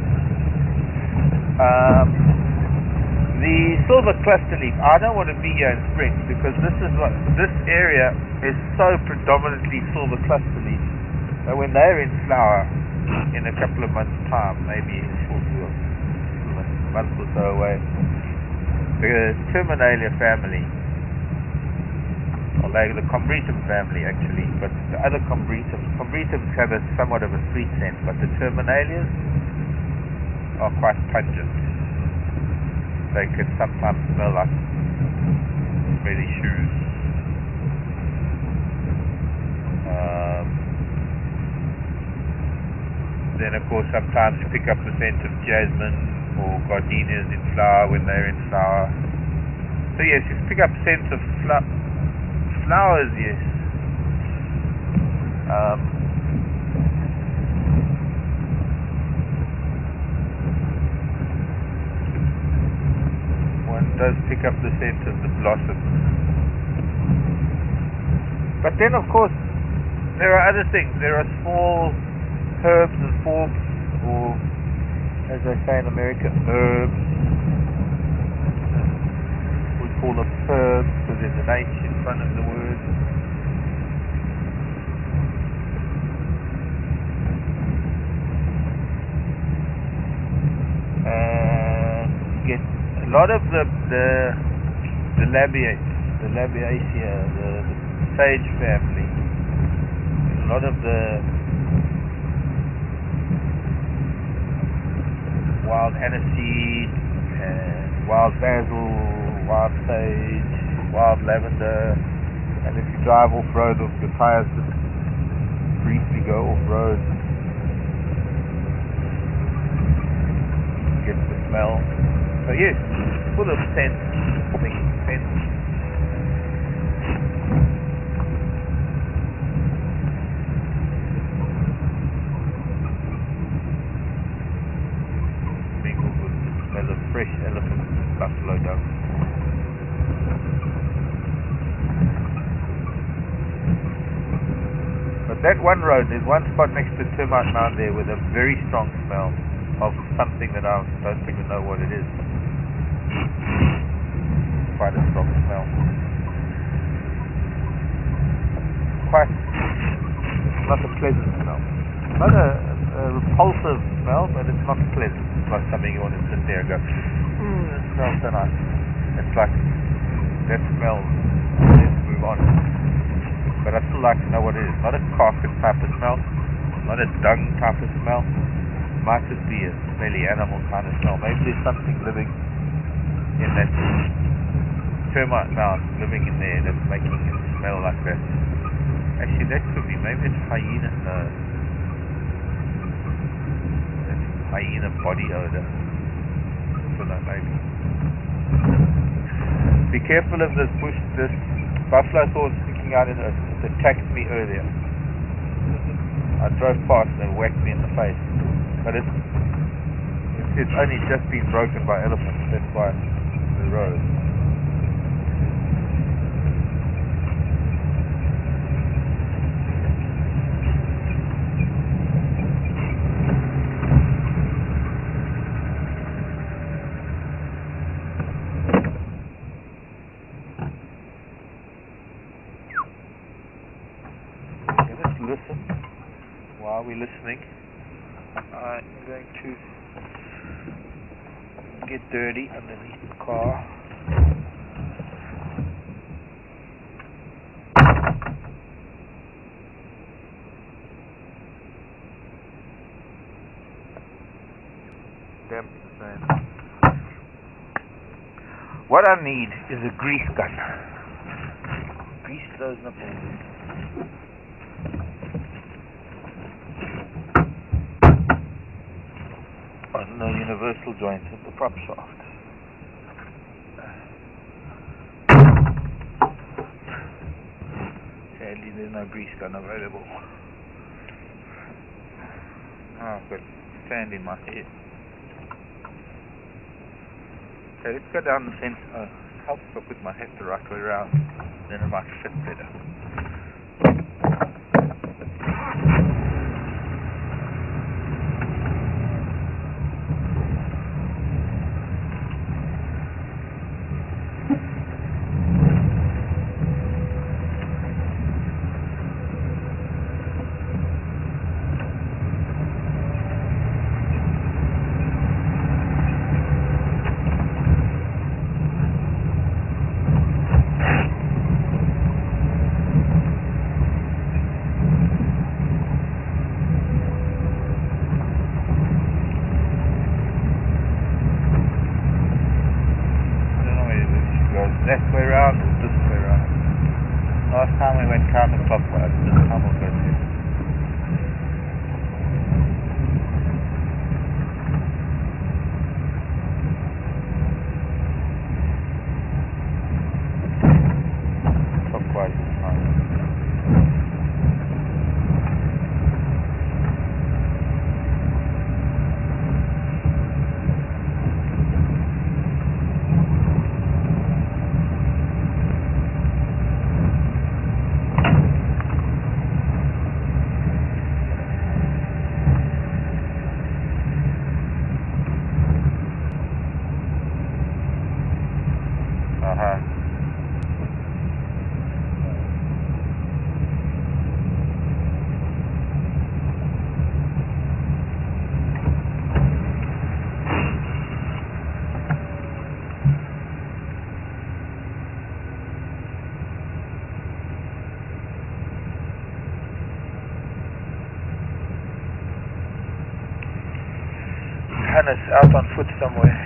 The silver cluster leaf. I don't want to be here in spring because this area is so predominantly silver cluster leaf. So when they're in flower in a couple of months' time, maybe a month or so away, the Terminalia family, or like the Combretum family actually, but the other Combretums have somewhat of a sweet scent, but the Terminalias are quite pungent. They can sometimes smell like smelly shoes. Then of course sometimes you pick up the scent of jasmine or gardenias in flower when they're in flower. So yes, you pick up scents of flowers, yes. One does pick up the scent of the blossom. But then of course there are other things. There are small herbs and forbs, or as they say in America, herbs. We call them herbs because there's an H in front of the word. And get a lot of the Labiaceae, the sage family. A lot of the wild aniseed and wild basil, wild sage, wild lavender, and if you drive off-road or your tires just briefly go off-road, you get the smell. So yes, full of scents, making sense. Fresh elephant buffalo dung. But that one road, there's one spot next to Termite Mound there with a very strong smell of something that I don't even know what it is. Quite a strong smell. Quite not a pleasant smell. Not a repulsive smell, but it's not pleasant. It's not something you want to sit there and go, it smells so nice. It's like, that smell, let's move on. But I still like to know what it is. Not a carcass type of smell, not a dung type of smell. Might just be a smelly animal kind of smell. Maybe there's something living in that termite mound, living in there, that's making it smell like that. Actually, that could be, maybe it's hyena, hyena body odor. I don't know, maybe. Be careful of this bush, this buffalo thorn sticking out in it. It attacked me earlier. I drove past and it whacked me in the face. But it's only just been broken by elephants. That's why the road. Listen. While we're listening, I'm going to get dirty underneath the car. Damp the sand. What I need is a grease gun. Grease those nipples. No universal joints in the prop shaft. Sadly, there's no grease gun available. Oh, I've got sand in my head. Okay, let's go down the fence. Help if I put my head the right way around. Then it might fit better. That way around or this way around? Last time we went counterclockwise, this time we'll go this. Clockwise this time. Hannah's out on foot somewhere.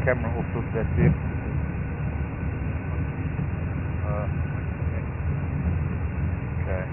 Camera off of that vehicle. Okay.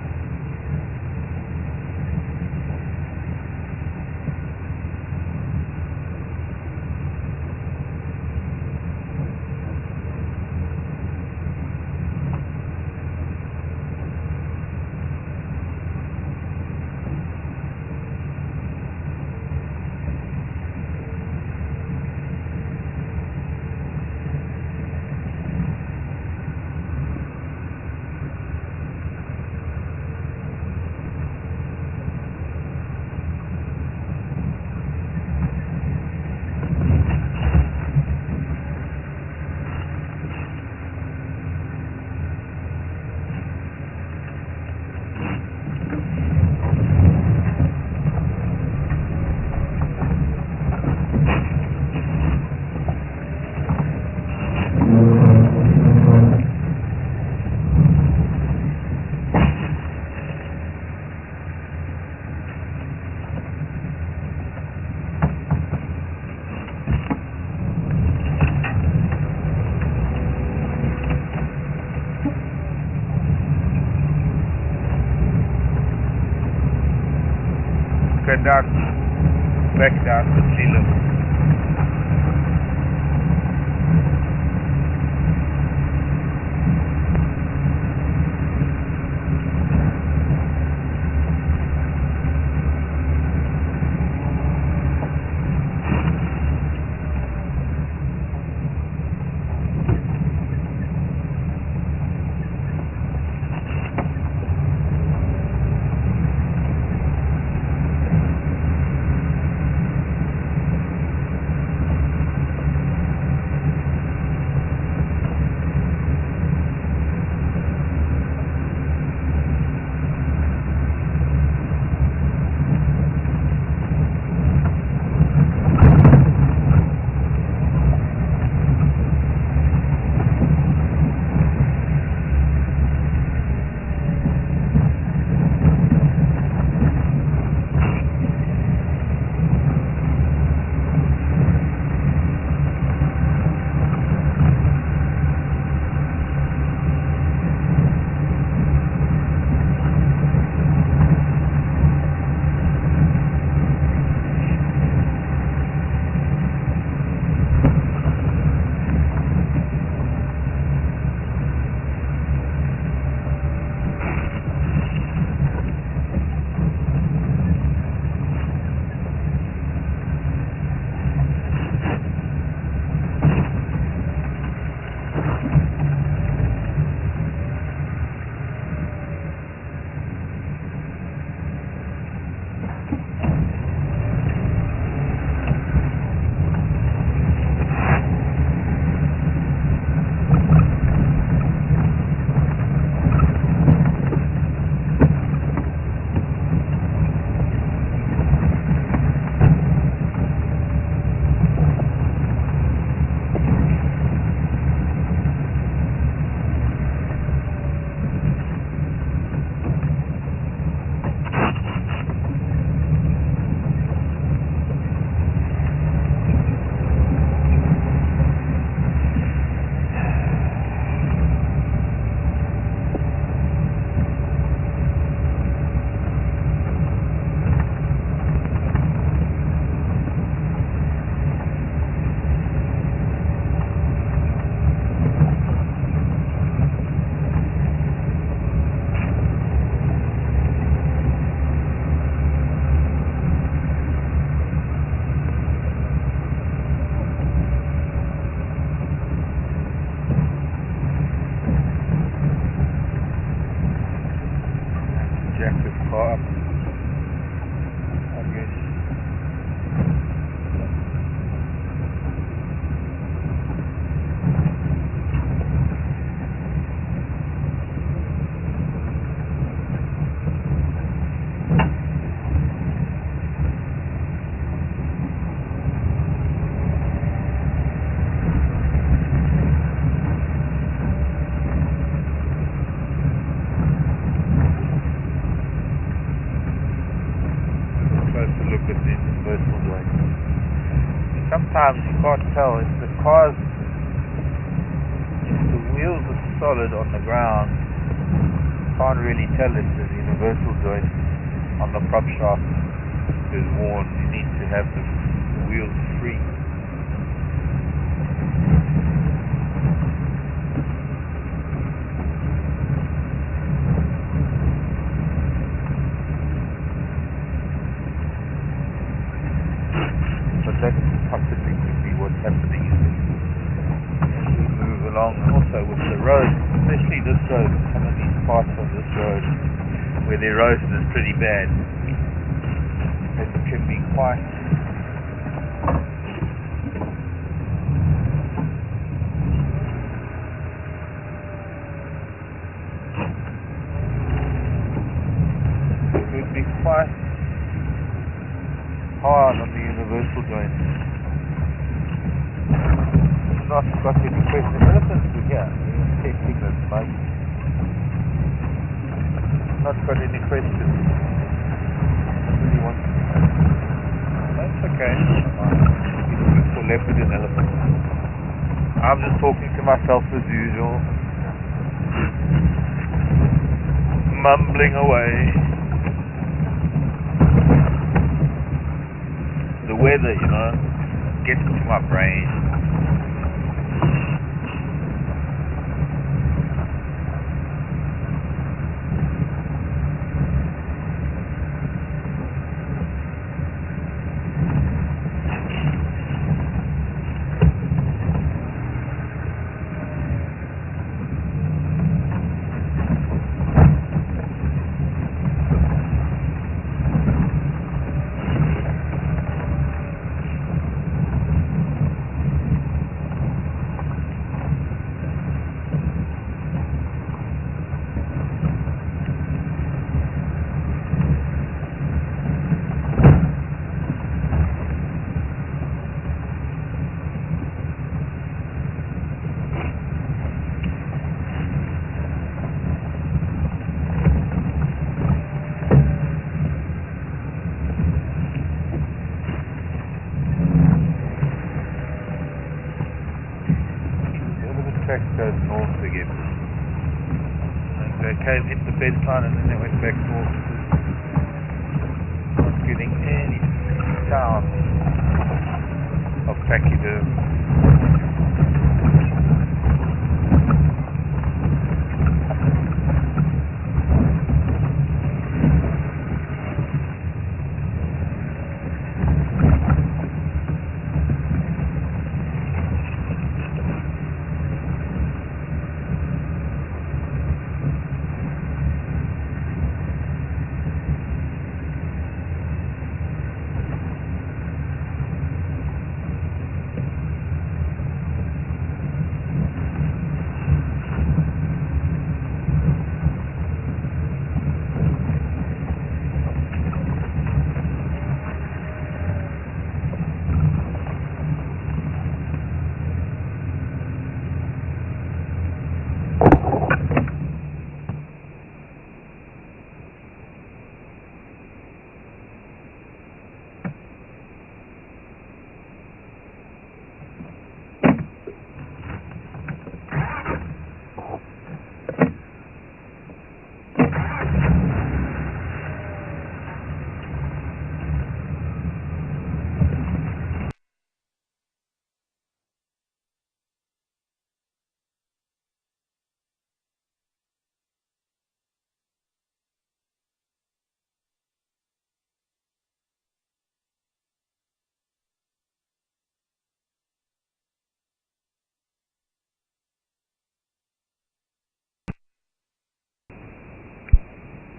Go down, back down to sea level. sometimes you can't tell if the cars, if the wheels are solid on the ground, can't really tell if the universal joint on the prop shaft is worn. You need to have the wheels free. But that possibly could be what's happening as we move along. Also with the road, especially this road, some of these parts of this road where the erosion is pretty bad, it can be quite hard on the universal joint. Not got any question. Elephants are here. We're testing this bike. Not got any questions. Nobody wants to. That's okay. We're looking for leopard and elephant. I'm just talking to myself as usual. Mumbling away. The weather, you know, gets into my brain. Goes north again. They came, hit the bed line and then they went back north. Not getting any sound of pachyderm.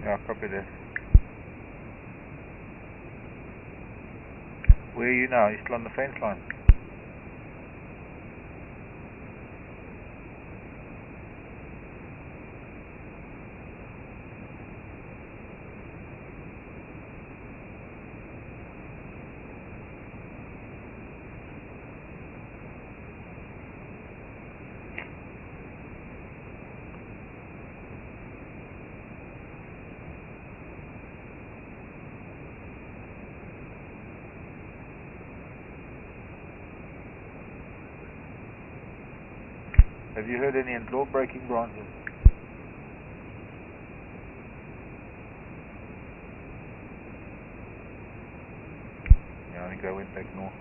Yeah, copy this. Where are you now? You're still on the fence line? Have you heard any law-breaking branches? Yeah, I think I went back north.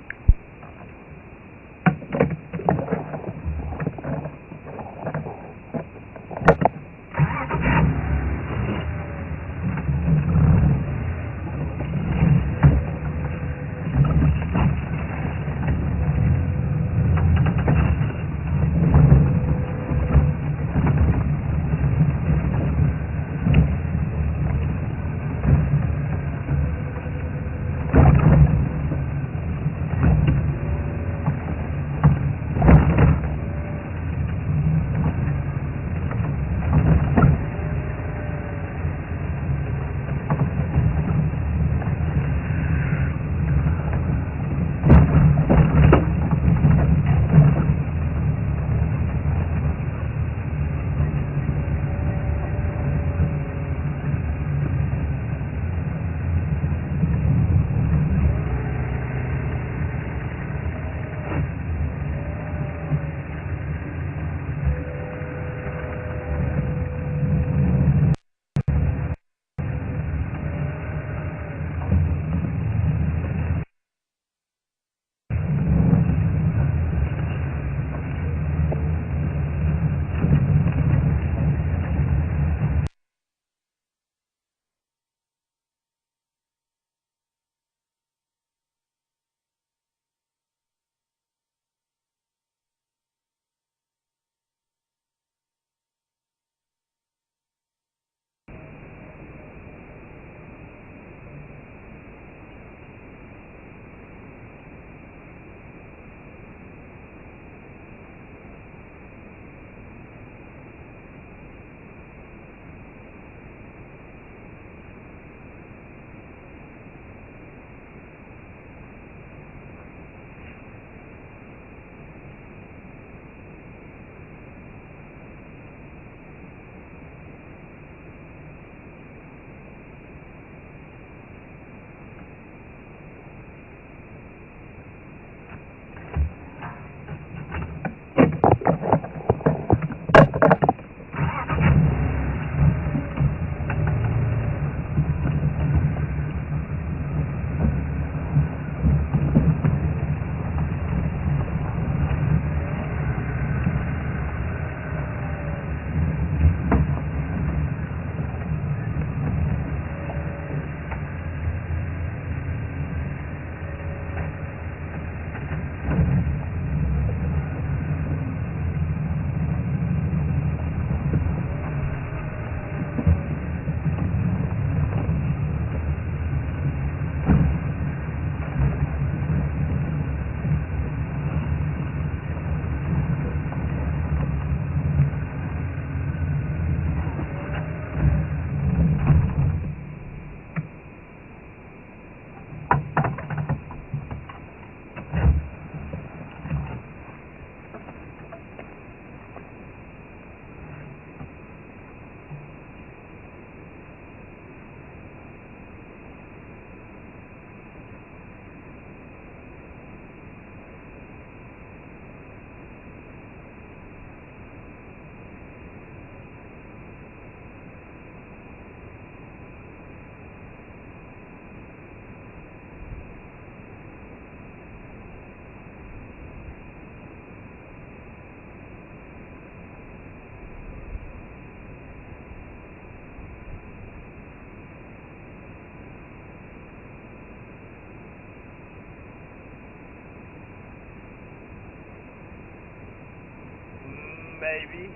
Maybe.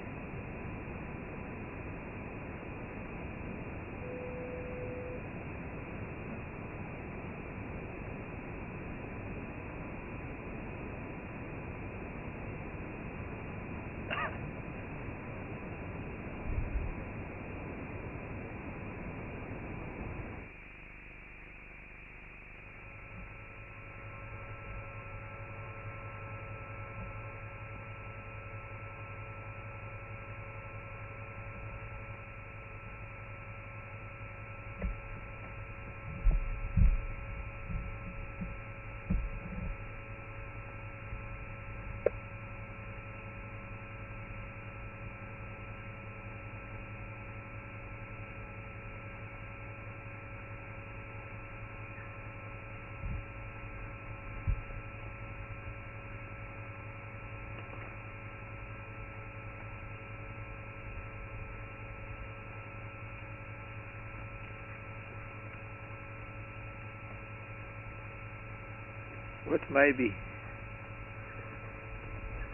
What's maybe?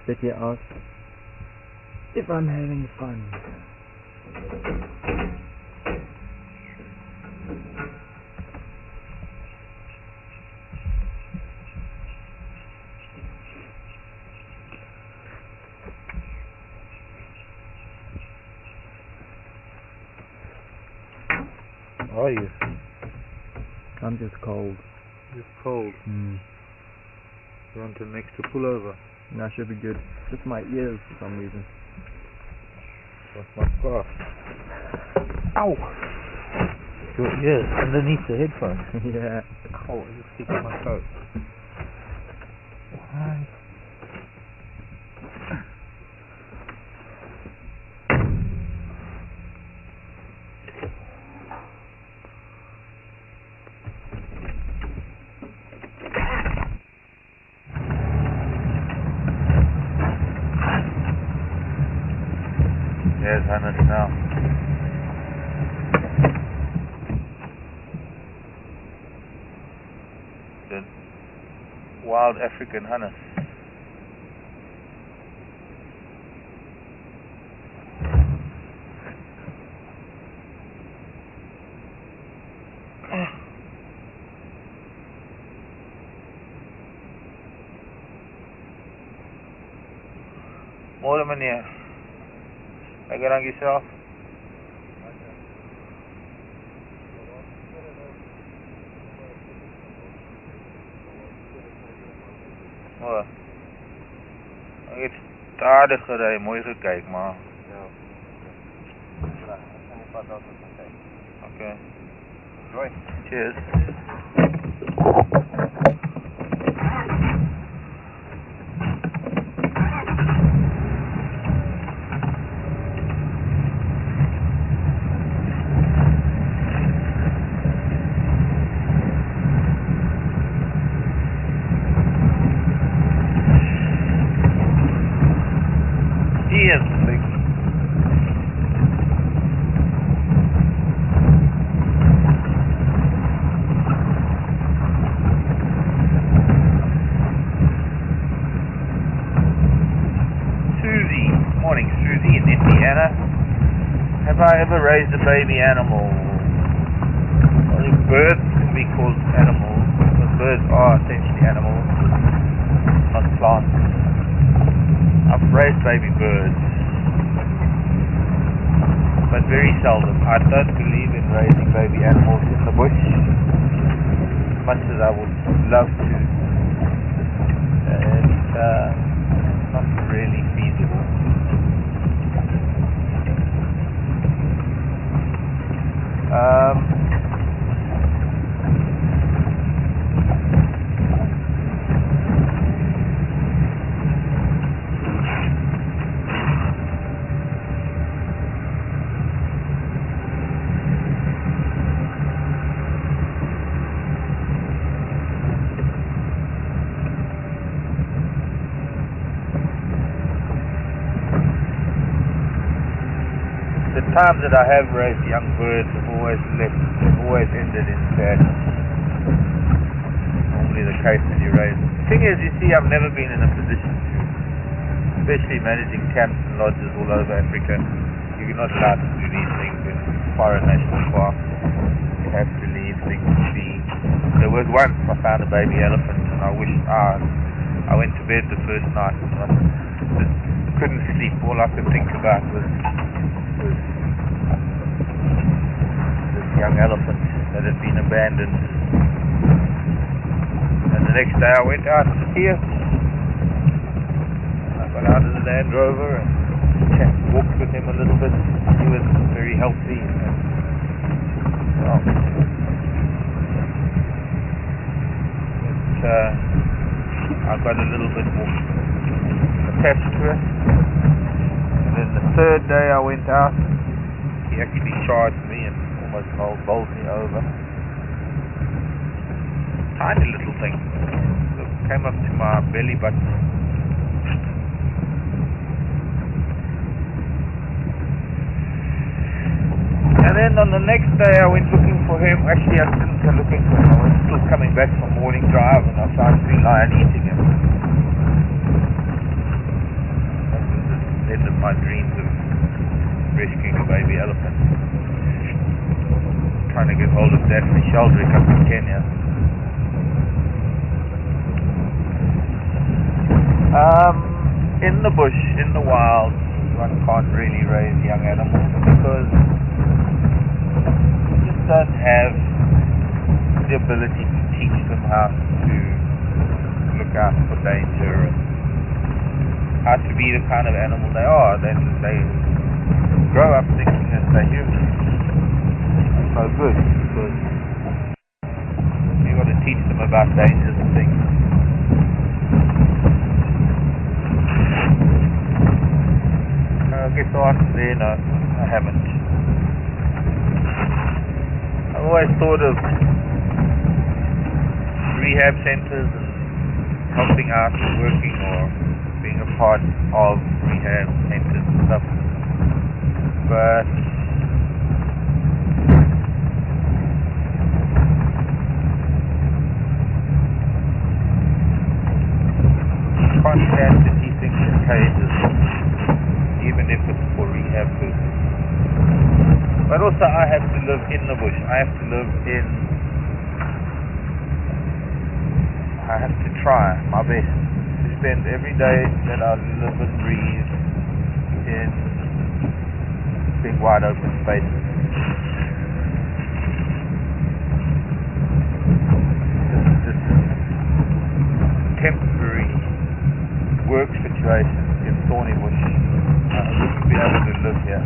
Betty asked if I'm having fun. Are you? I'm just cold. You're cold. You want an extra pullover? That should be good. Just my ears for some reason. That's my scarf. Ow! Your ears underneath the headphones. Yeah. Oh, it's sticking my coat. Why? There's Hannes now. The wild African Hannes. Môre meneer. Lekker dank jezelf. Oh. Ek het stadig gery, mooi gekyk, maar Ja. Ja, ek gaan nie pas daar tot kyk. okay. Roy. Cheers. Cheers, big. Susie, morning Susie in Indiana. Have I ever raised a baby animal? I think birds can be called animals, because birds are essentially animals, not plants. I've raised baby birds, but very seldom. I don't believe in raising baby animals in the bush, as much as I would love to. It's not really feasible. The times that I have raised young birds have always ended in sadness. Normally the case when you raise them. The thing is, you see, I've never been in a position to, especially managing camps and lodges all over Africa. You're not allowed to do these things in foreign national parks. You have to leave things be. There was once I found a baby elephant, and I went to bed the first night and I just couldn't sleep. All I could think about was this young elephant that had been abandoned. And the next day I went out to see it. I got out of the Land Rover and walked with him a little bit. He was very healthy. I got a little bit more attached to it. And then the third day I went out, he actually charged me and almost bowled me over. Tiny little thing. So it came up to my belly button. And then on the next day I went looking for for him, actually I didn't go looking for him. I was still coming back from morning drive and I saw a sea lion eating him. That was the end of my dreams of rescuing a baby elephant. Trying to get hold of Daphne Sheldrick up in Kenya. In the bush, in the wild, one can't really raise young animals because you just don't have the ability to teach them how to look out for danger and how to be the kind of animal they are. Then they grow up thinking that they're human. That's no good because you've got to teach them about dangers and things. I guess the answer there, no, I haven't. I've always thought of rehab centers and helping out and working or being a part of rehab centers and stuff. But you can't stand to see things in cages, even if it's for rehab purposes. But also I have to live in the bush. I have to try my best to spend every day that I live and breathe in big wide open spaces. This temporary work situation in Thornybush, I wouldn't be able to live here.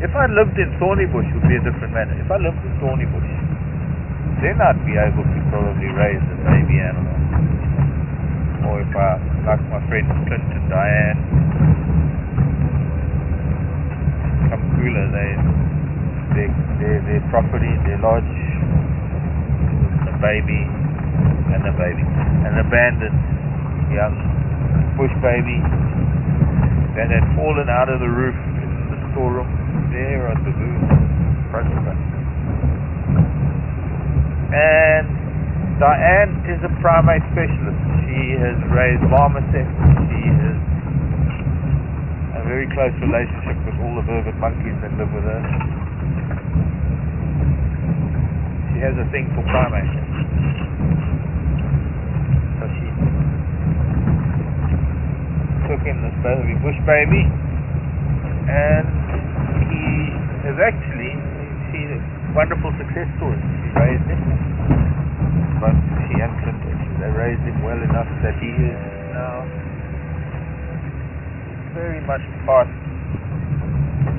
If I lived in Thornybush, it would be a different matter. If I lived in Thornybush, then I'd be able to probably raise a baby animal. Or if I, like my friends Clint and Diane, come cooler, their property, their lodge, a baby, an abandoned young bush baby that had fallen out of the roof in the storeroom there on the roof in front of us. And Diane is a primate specialist. She has raised marmosets. She has a very close relationship with all the vervet monkeys that live with her. She has a thing for primates. So she took in this baby, bush baby, and he has actually seen a wonderful success story. She raised him, but she and Clinton, they raised him well enough that he is now very much part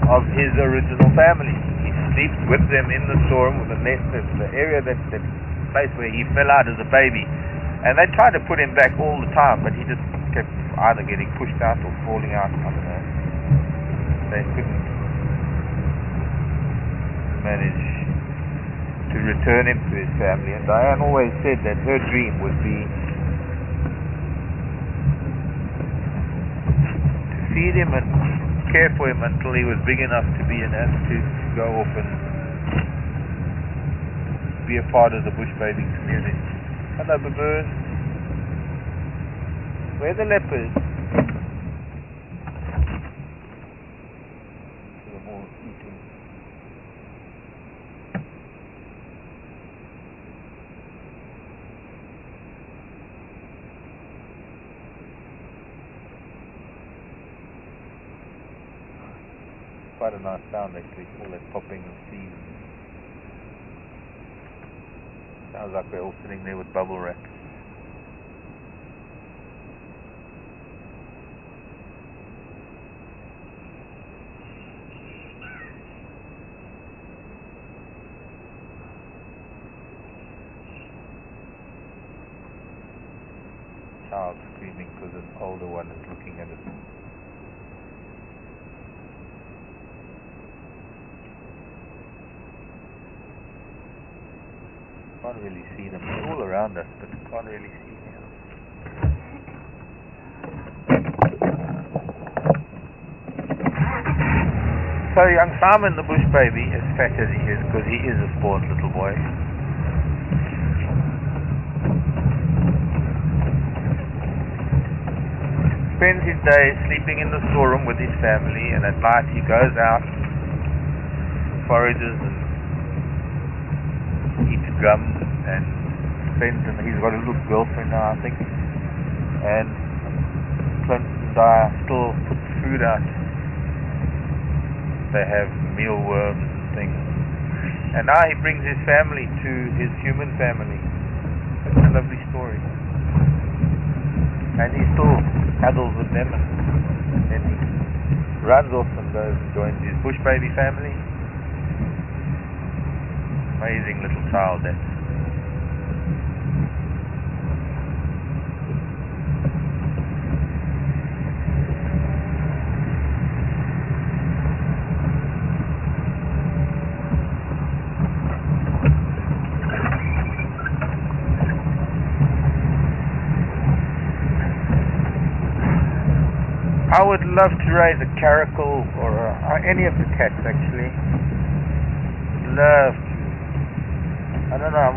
of his original family. He sleeps with them in the storm, with the nest, the area that place where he fell out as a baby. And they tried to put him back all the time, but he just kept either getting pushed out or falling out. I don't know. They couldn't manage to return him to his family. And Diane always said that her dream would be to feed him and care for him until he was big enough to be an to go off and be a part of the bush bathing community. Hello, baboon. Where are the leopards? They're more eating. Quite a nice sound actually, all that popping of seeds. Sounds like they're all sitting there with bubble wrap. Child screaming because an older one is looking at it. Can't really see them. They're all around us, but can't really see them. So young Simon the bush baby, as fat as he is, because he is a sport little boy, spends his days sleeping in the storeroom with his family, and at night he goes out, forages and eats gum, and spends, and he's got a little girlfriend now, I think, and Clint and I still put food out. They have mealworms and things, and now he brings his family to his human family. It's a lovely story, and he still cuddles with them, and then he runs off and goes and joins his bush baby family. Amazing little child, that. I would love to raise a caracal or any of the cats, actually. Love to. I don't know, I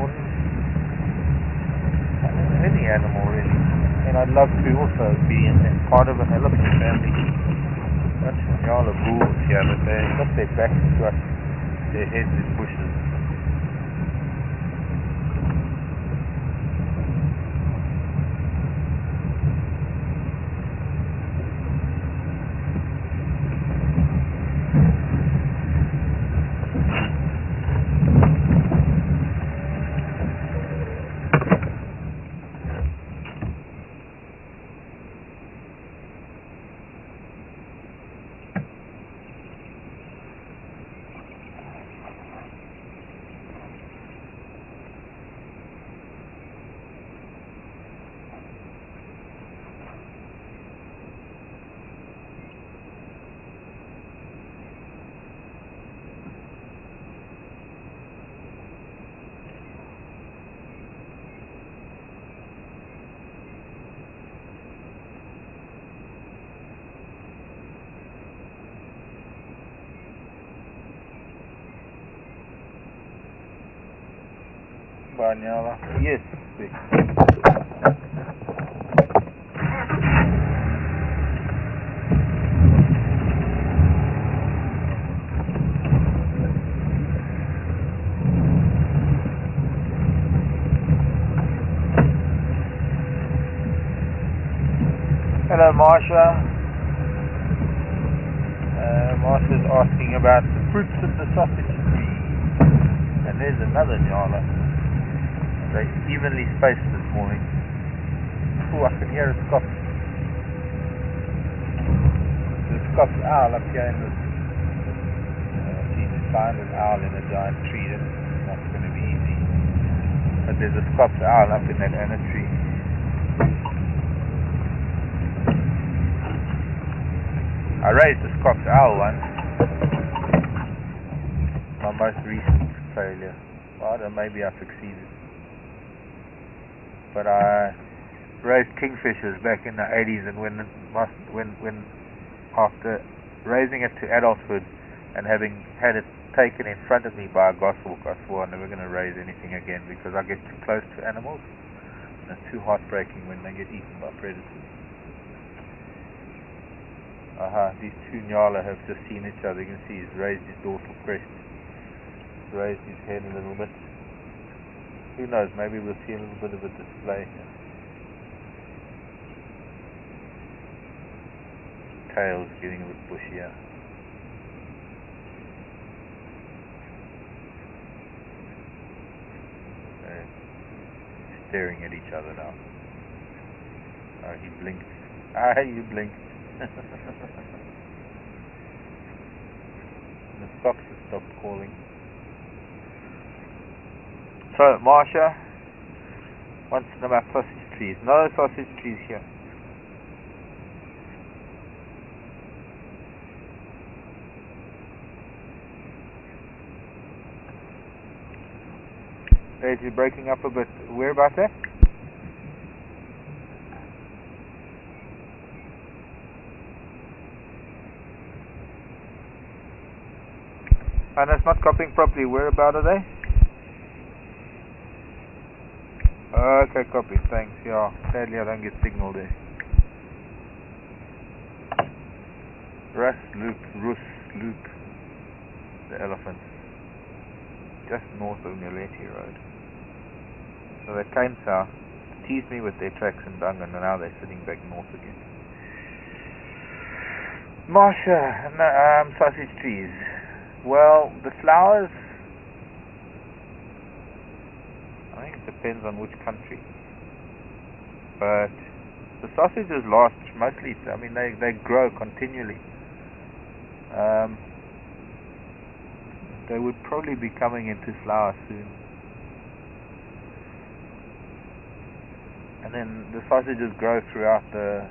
don't know any animal really. And I'd love to also be in part of an elephant family. Bunch of Nyala bulls here, but they've got their backs to us, their heads in bushes. Banyala. Yes. Hello, Marsha. Marsha's asking about the fruits of the sausage tree. And there's another Nyala. They evenly spaced this morning. Oh, I can hear a Scots. The Scots owl up here in this. She's found an owl in a giant tree. That's not going to be easy. But there's a Scots owl up in that anna tree. I raised a Scots owl once. My most recent failure. Well, I don't know, maybe I succeeded. But I raised kingfishers back in the 80s, and when after raising it to adulthood and having had it taken in front of me by a goshawk, I swore I'm never going to raise anything again because I get too close to animals, and it's too heartbreaking when they get eaten by predators. These two Nyala have just seen each other. You can see he's raised his dorsal crest, raised his head a little bit. Who knows, maybe we'll see a little bit of a display here. Tail's getting a bit bushier. They're staring at each other now. Oh, he blinked. You blinked. The fox has stopped calling. So, Marsha wants to know about sausage trees. No sausage trees here. Dave, you're breaking up a bit. Where about that? And it's not copying properly. Where about are they? Okay, copy. Thanks. Yeah, sadly I don't get signal there. Rus Loop, the elephant, just north of Nuleti Road. So they came south, teased me with their tracks in Dungan, and now they're sitting back north again. Marsha, sausage trees. Well, the flowers, I think it depends on which country, but the sausages last mostly, I mean, they grow continually. They would probably be coming into flower soon. And then the sausages grow throughout the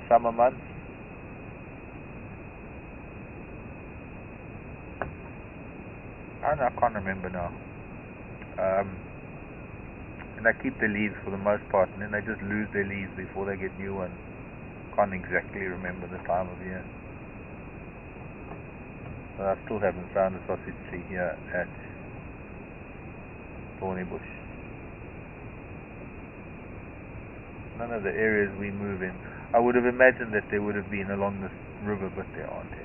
summer months. I can't remember now. And they keep the leaves for the most part, and then they just lose their leaves before they get new ones. Can't exactly remember the time of year. But I still haven't found a sausage tree here at Thornybush. None of the areas we move in. I would have imagined that there would have been along this river, but there aren't any.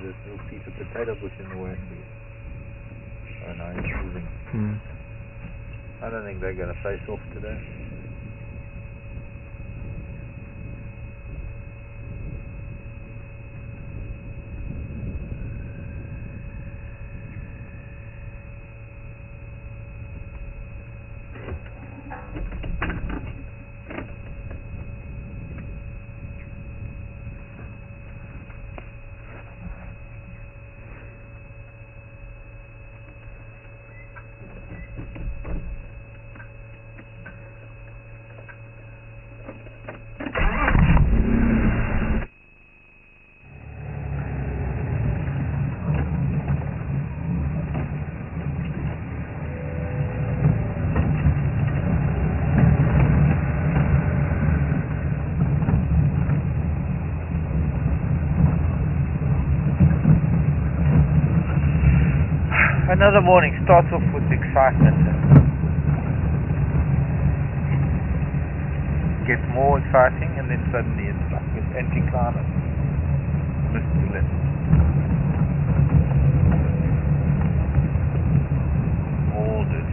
There's a little piece of potato bush in the way. Oh no, it's moving. I don't think they're going to face off today. Another morning starts off with excitement. Gets more exciting, and then suddenly it's like this anticlimax. Mistless. All this.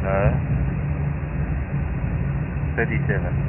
No. 37.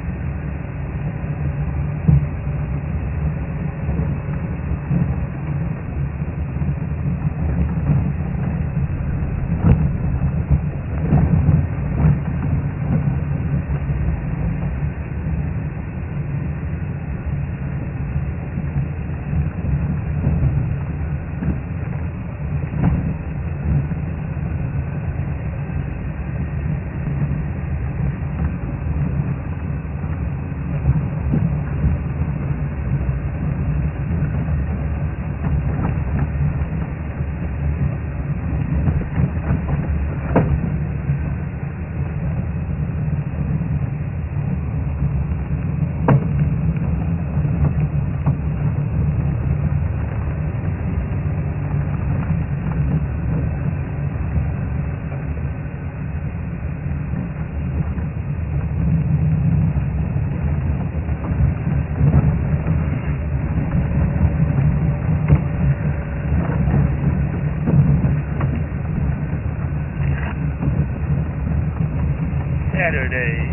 Saturday.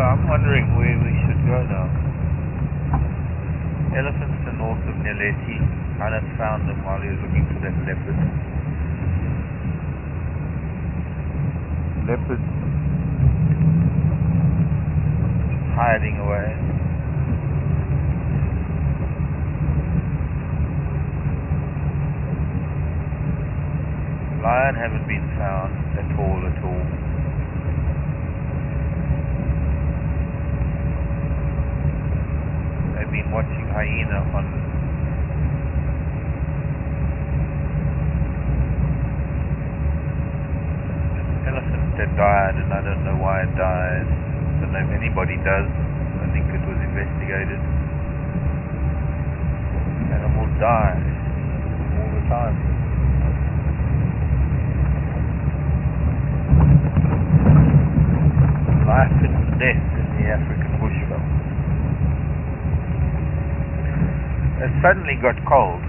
I'm wondering where we should go now. Elephants to north of Neleti. Hannah found them while he was looking for that leopard. Leopard hiding away. Lion haven't been found at all. Been watching hyena on elephant that died, and I don't know why it died. I don't know if anybody does. I think it was investigated. Animals die all the time. Life and death in the African bushveld. It suddenly got cold.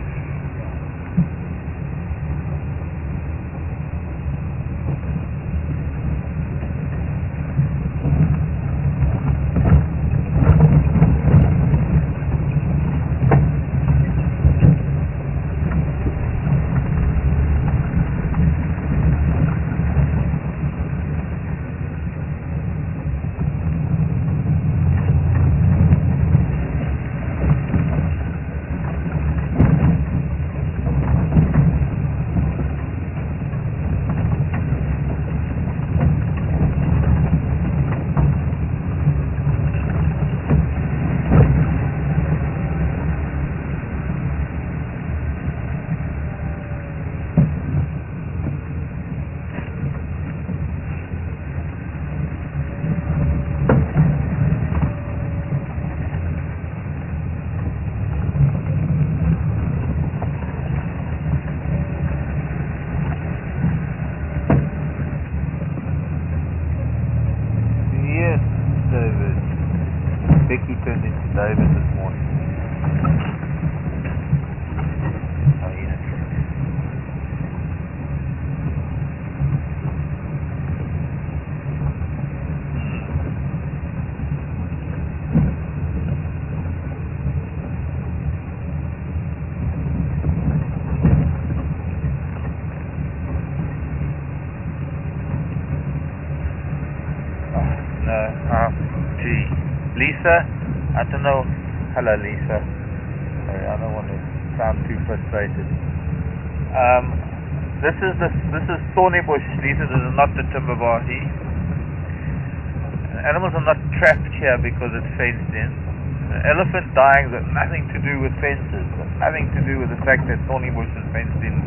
Becky turned into David this morning. Hyena truck. Gee. Lisa, I don't know. Hello, Lisa. Sorry, I don't want to sound too frustrated. This is Thornybush, Lisa. This is not the timber party. Animals are not trapped here because it's fenced in. Elephant dying has nothing to do with fences. Nothing to do with the fact that Thornybush is fenced in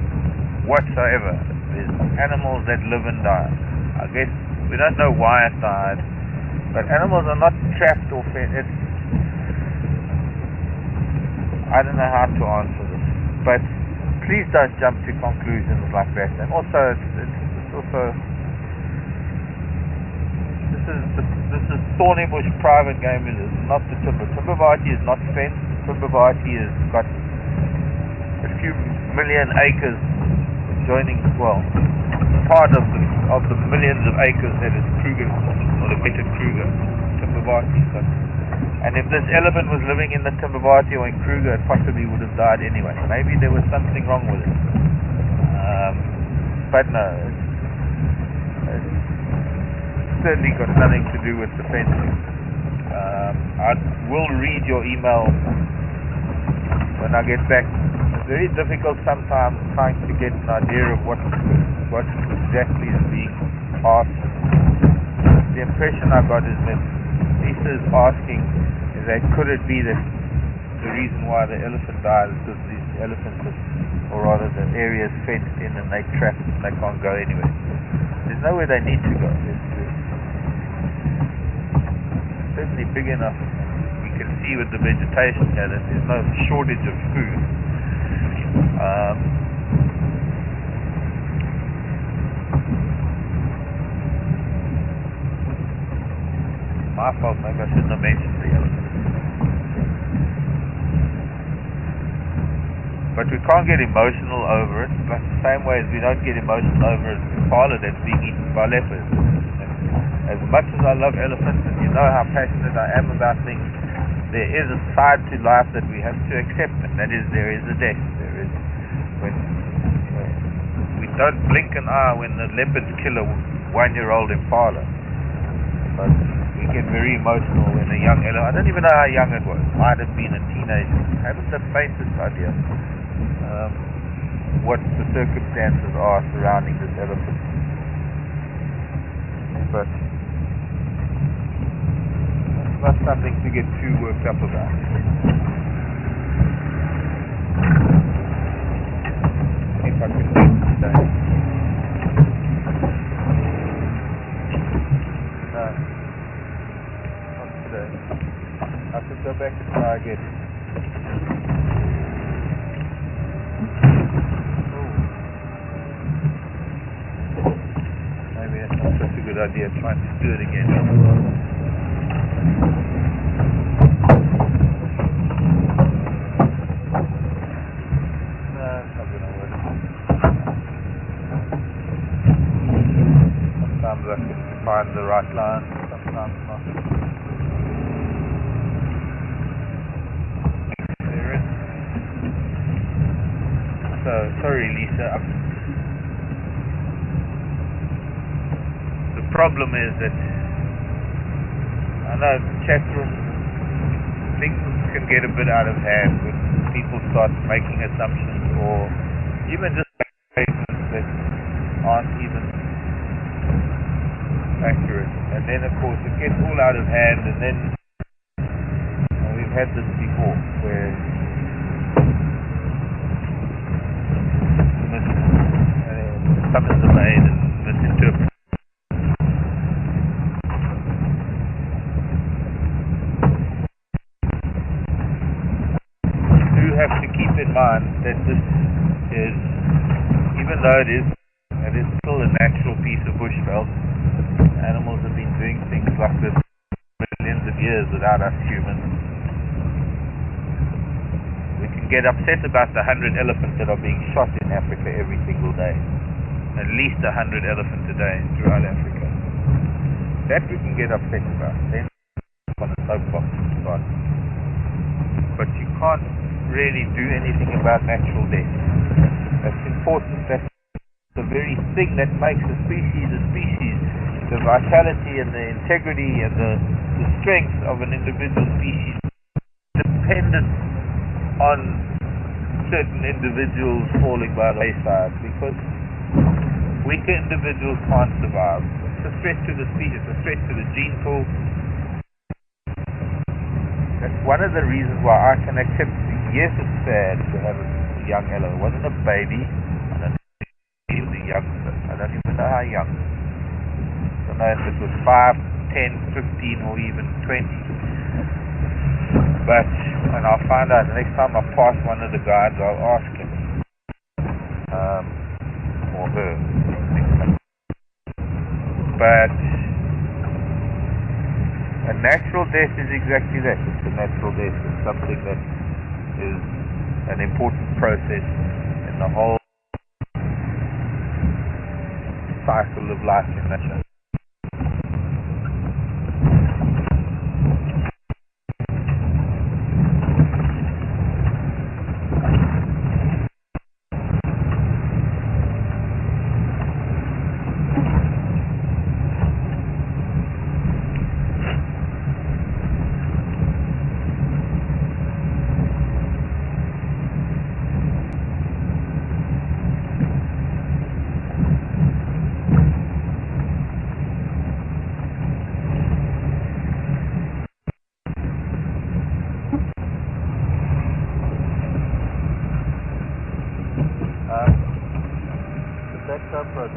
whatsoever. There's animals that live and die. I guess we don't know why it died. But animals are not trapped or fenced. I don't know how to answer this. But please don't jump to conclusions like that. And also, it's also this is Thornybush private game. It is not the timber. Timbervati is not fenced. Timbervati has got a few million acres joining. Well, part of the millions of acres that is Kruger, or the greater Kruger, Timbervati. And if this elephant was living in the Timbervati or in Kruger, it possibly would have died anyway. Maybe there was something wrong with it. But no, it's certainly got nothing to do with the fencing. I will read your email when I get back. It's very difficult sometimes trying to get an idea of what exactly is being asked. The impression I got is that Lisa is asking is that could it be that the reason why the elephant died is because these elephants, or rather the area is fenced in and they trapped and they can't go anywhere. There's nowhere they need to go. It's certainly big enough. You can see with the vegetation here that there's no shortage of food. My fault, maybe I shouldn't have mentioned the elephant. But we can't get emotional over it, like the same way as we don't get emotional over an impala that's being eaten by leopards. As much as I love elephants, and you know how passionate I am about things, there is a side to life that we have to accept, and that is there is a death. There is we don't blink an eye when the leopards kill a 1-year-old impala, but we get very emotional when a young elephant. I don't even know how young it was. Might have been a teenager. I haven't the faintest idea what the circumstances are surrounding this elephant. But it's not something to get too worked up about. See if I can do it today. No, not today. I have to go back and try again. Maybe that's not such a good idea trying to do it again. No, it's not going to work. Sometimes I can find the right line, sometimes not. There it is. So, sorry Lisa, the problem is that I know chat rooms, things can get a bit out of hand when people start making assumptions or even just statements that aren't even accurate, and then of course it gets all out of hand, and then we've had this before where assumptions are made and misinterpreted. Have to keep in mind that this is, even though it is still a natural piece of bushveld, animals have been doing things like this millions of years without us humans. We can get upset about the 100 elephants that are being shot in Africa every single day. At least 100 elephants a day throughout Africa. That we can get upset about. Then on the soapbox spot. But you can't really do anything about natural death. That's important. That's the very thing that makes a species a species. The vitality and the integrity and the strength of an individual species dependent on certain individuals falling by the wayside, because weaker individuals can't survive. It's a threat to the species, it's a threat to the gene pool. That's one of the reasons why I can accept. Yes, it's sad to have a young elephant. It wasn't a baby. I don't know if he was a youngster. I don't even know how young. I don't know if it was 5, 10, 15 or even 20. But, and I'll find out the next time I pass one of the guides, I'll ask him. Or her. But a natural death is exactly that. It's a natural death. It's something that is an important process in the whole cycle of life in nature.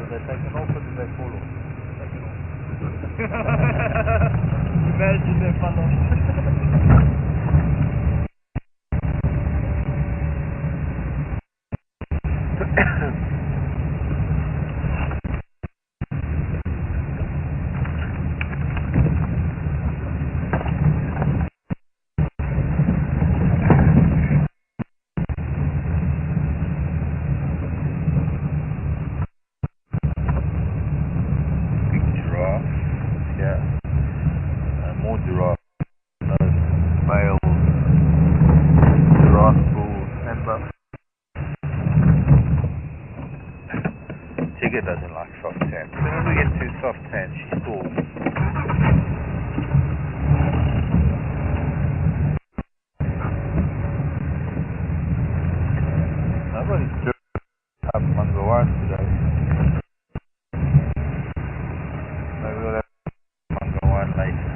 they taken off or did they fall off? Taken off. Imagine they fell off. Big giraffe. Yeah. More giraffe. Male giraffe bulls and buff. Tigger doesn't like soft sand. As soon as we get to soft sand, she stalls. Nobody's driven up Mangawan today. Maybe we'll have Mangawan later.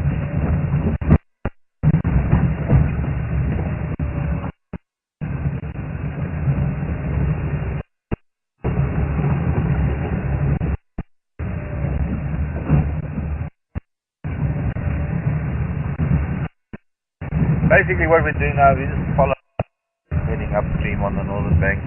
Basically what we're doing now is just follow heading upstream on the northern bank.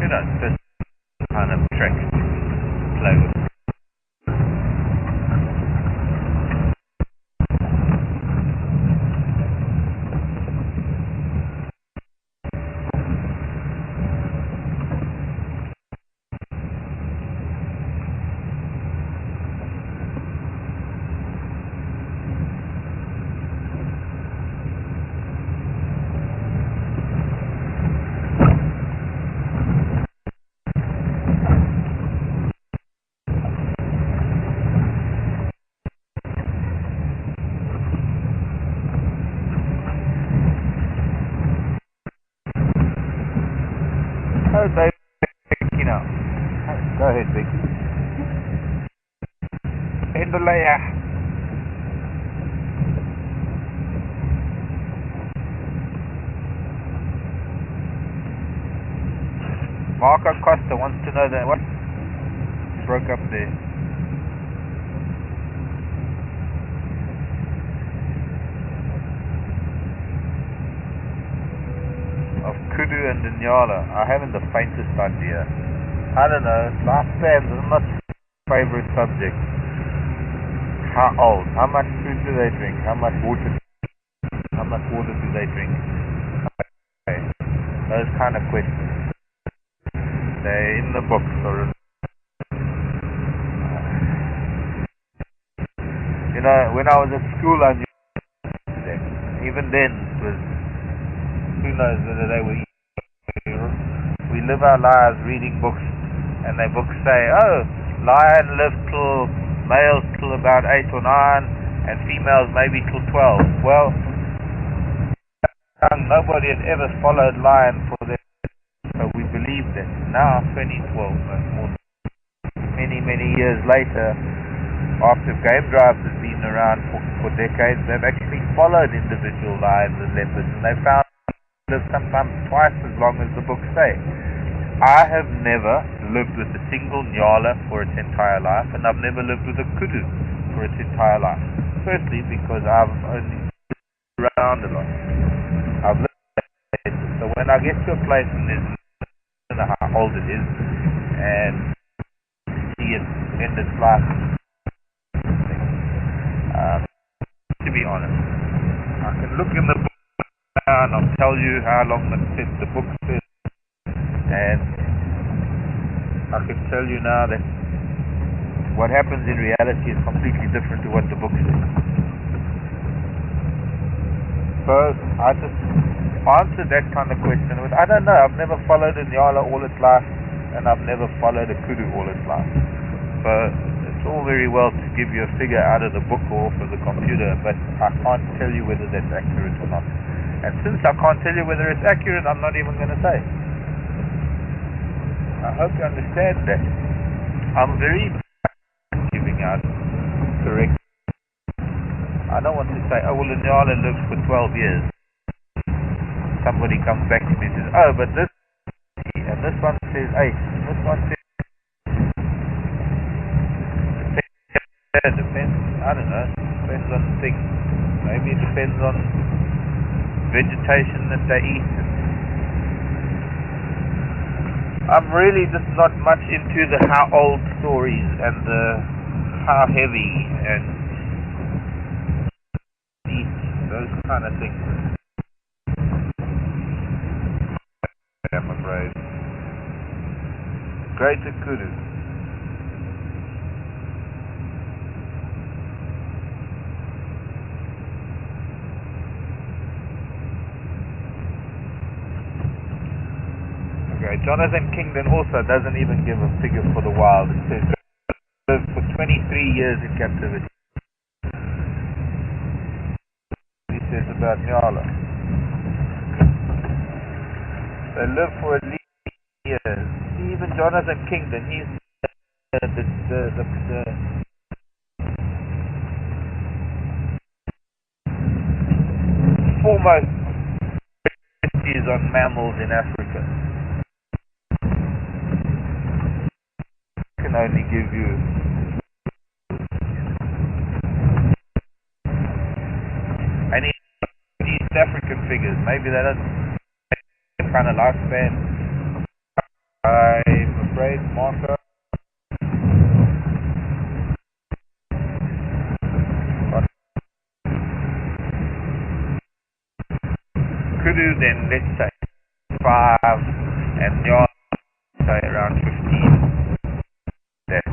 You know, this kind of trick to play with. Oh, Becky now. Go ahead, Becky. Hindalaya. Marco Costa wants to know that what broke up there. Of Kudu and Nyala. I haven't the faintest idea. I don't know. Lifespans is not my favorite subject. How old? How much food do they drink? How much water do they drink? Okay. Those kind of questions. They're in the books or you know, when I was at school I knew that. Even then it was who knows whether they were we live our lives reading books and they books say, oh, lion lived till males till about 8 or 9 and females maybe till 12. Well, nobody had ever followed lion for that, so we believed it. Now 2012, many years later, after game drives has been around for decades, they've actually followed individual lions and leopards and they found live sometimes twice as long as the books say. I have never lived with a single Nyala for its entire life, and I've never lived with a Kudu for its entire life. Firstly, because I've only been around a lot. I've lived places, so when I get to a place and there's I don't know how old it is, and see it end its life, to be honest, I can look in the book and I'll tell you how long the book says, and I can tell you now that what happens in reality is completely different to what the book says. So I just answered that kind of question with, I don't know, I've never followed a Nyala all its life and I've never followed a Kudu all its life. So It's all very well to give you a figure out of the book or off of the computer, but I can't tell you whether that's accurate or not. And since I can't tell you whether it's accurate, I'm not even going to say. I hope you understand that. I'm very bad at giving out correct. I don't want to say, oh, well, Inyala lives for 12 years. Somebody comes back to me and says, oh, but this, and this one says 8, and this one says, it depends, I don't know, depends on things. Maybe it depends on vegetation that they eat. I'm really just not much into the how old stories and the how heavy and deep, those kind of things. I'm afraid. Greater kudu. Okay, Jonathan Kingdon also doesn't even give a figure for the wild. It says lived for 23 years in captivity. He says about Nyala. They live for at least years. Even Jonathan Kingdon, he's the foremost is on mammals in Africa. Can only give you any East African figures. Maybe they don't have the kind of lifespan. I'm afraid, Marco. Kudu then, let's say 5, and Nyala say around 15. That.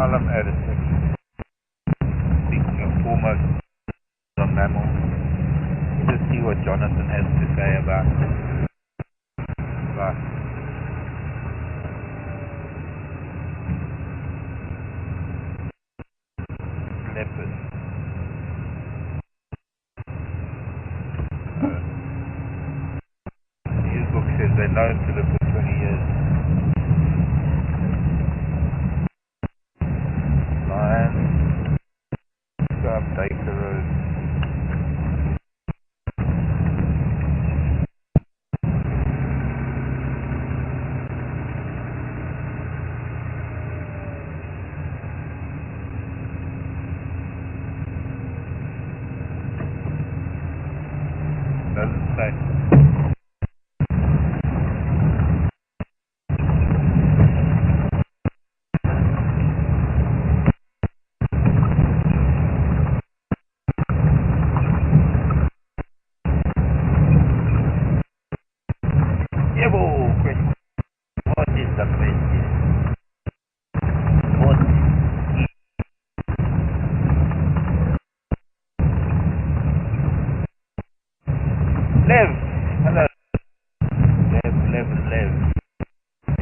While I'm at it, speaking of foremost on mammals, let's see what Jonathan has to say about leopards. His book says they're known to live for 20 years. Lions, go up Data Road. Doesn't say. Question. What is the question? What is Lev? Hello. Lev.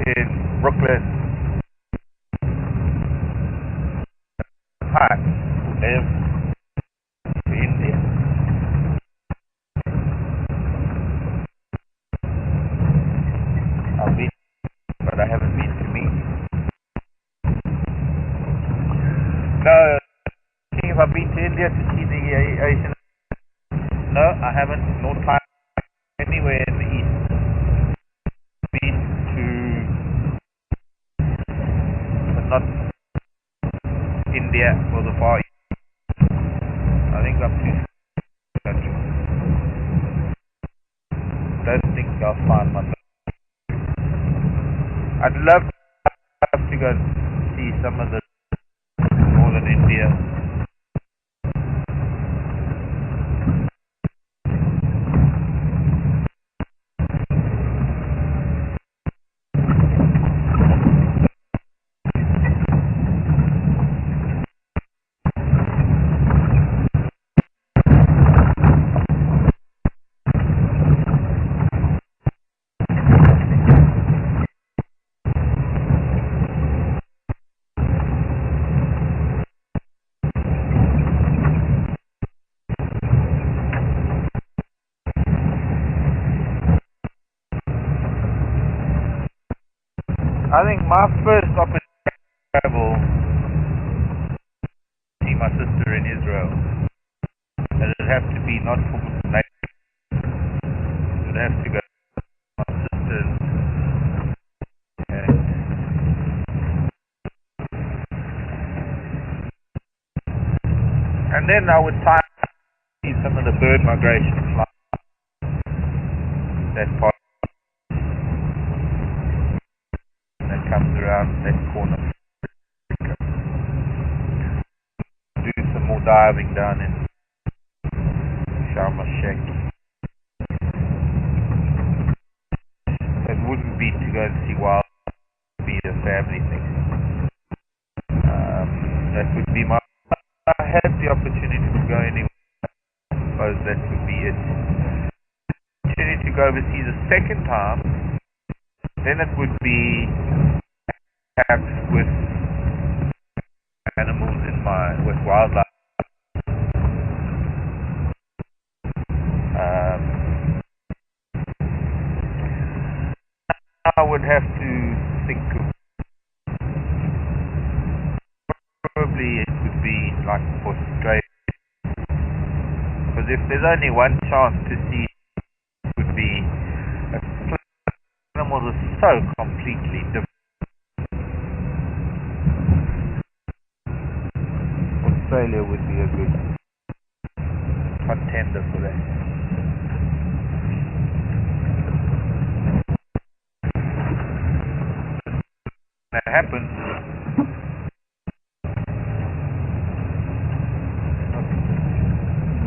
In Brooklyn. Hi. Lev. India. I've been, but I haven't been to meet. No, if I've been to India to see the Asian No, I haven't. No time anywhere in the east. Been to, but not India or the Far East. I think up to country. Don't think I'll find my. I'd love to go see some of the northern India. I think my first opportunity to travel, see my sister in Israel, and it'd have to be not for night. It'd have to go to my sister's. And then I would try to see some of the bird migration flights. That part that comes around that corner. Do some more diving down in Sharm el-Sheikh. It wouldn't be to go and see wild, it would be a family thing. That would be my. If I had the opportunity to go anywhere, I suppose that would be it. Opportunity to go overseas a second time, then it would be perhaps with animals in mind, with wildlife. I would have to think of, probably it would be like for Australia, because if there's only one chance to see, it would be animals are so completely different. Australia would be a good contender for that. That happens.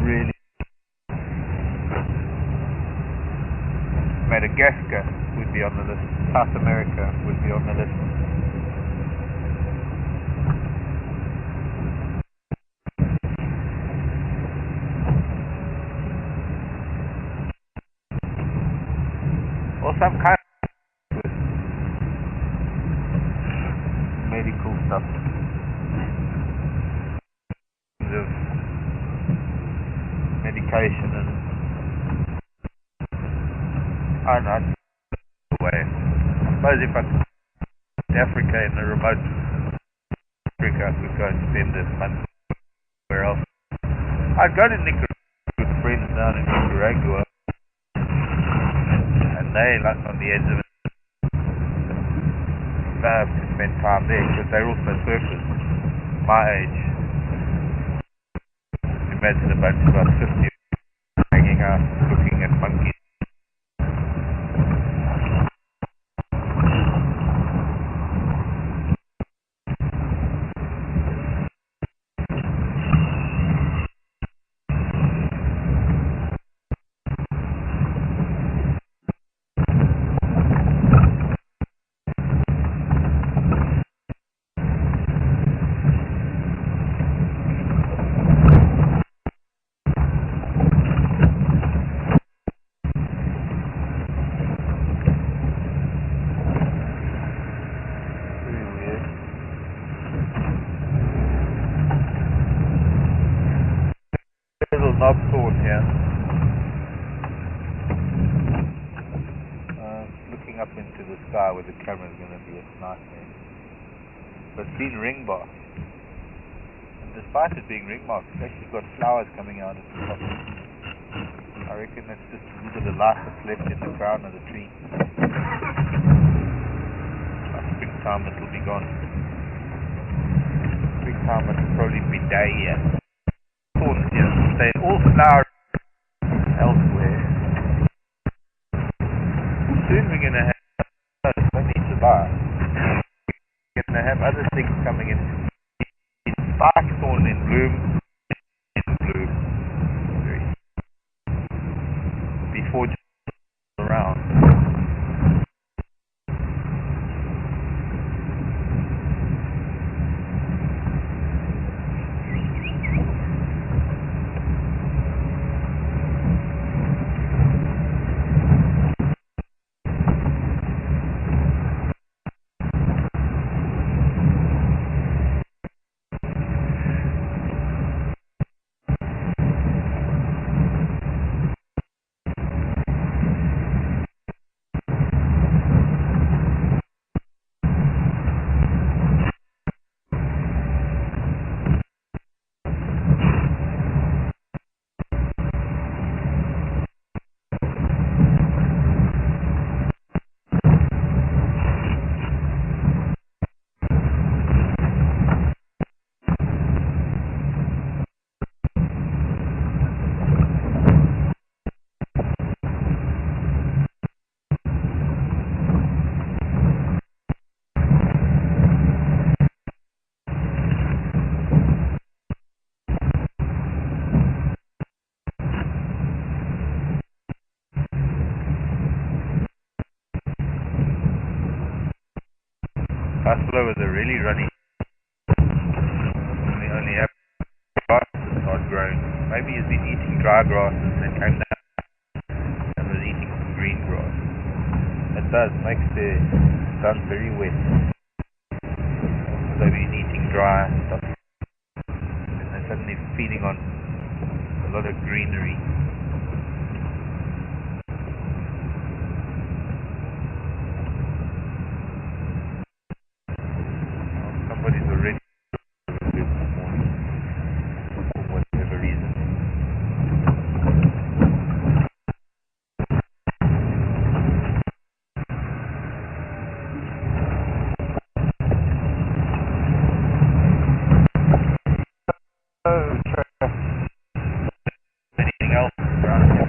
Really, Madagascar would be on the list. South America would be on the list. Or some kind of medical stuff. Of medication and I don't know. Way. I suppose if I Africa in the remote Africa, I could go and spend a month somewhere else. I'd go to Nicaragua with friends down in Nicaragua, and they like on the edge of it. They have to spend time there because they're also surfers, my age. Imagine a bunch of about 50 hanging out, looking at monkeys. Little knob thought here. Looking up into the sky where the camera is going to be a nightmare. But it's been ring barked. And despite it being ring barked, it's actually got flowers coming out at the top. I reckon it's just a little bit of life that's left in the crown of the tree. By springtime it will be gone. Springtime it will probably be day here. Thorns here. They all flower elsewhere. Soon we're going to have, no need to buy. We're going to have other things coming in. Spike thorn in bloom. Before just around. Buffalo is a really runny. We only have grass that's not growing. Maybe he's been eating dry grass and then came down and was eating some green grass. It does, makes the sun very wet. They've been eating dry stuff and they're suddenly feeding on a lot of greenery. Somebody's already this morning for whatever reason. Anything else around here?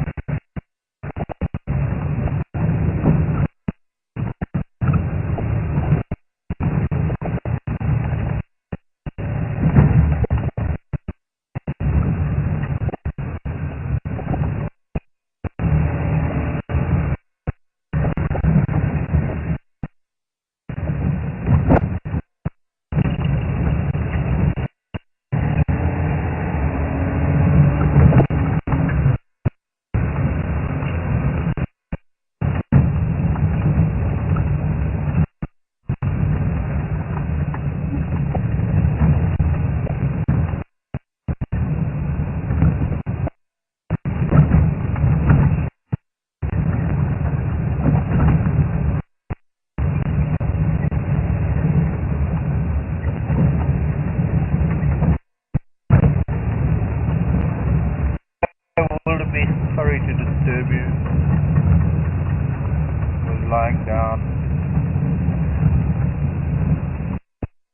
Sorry to disturb you. I was lying down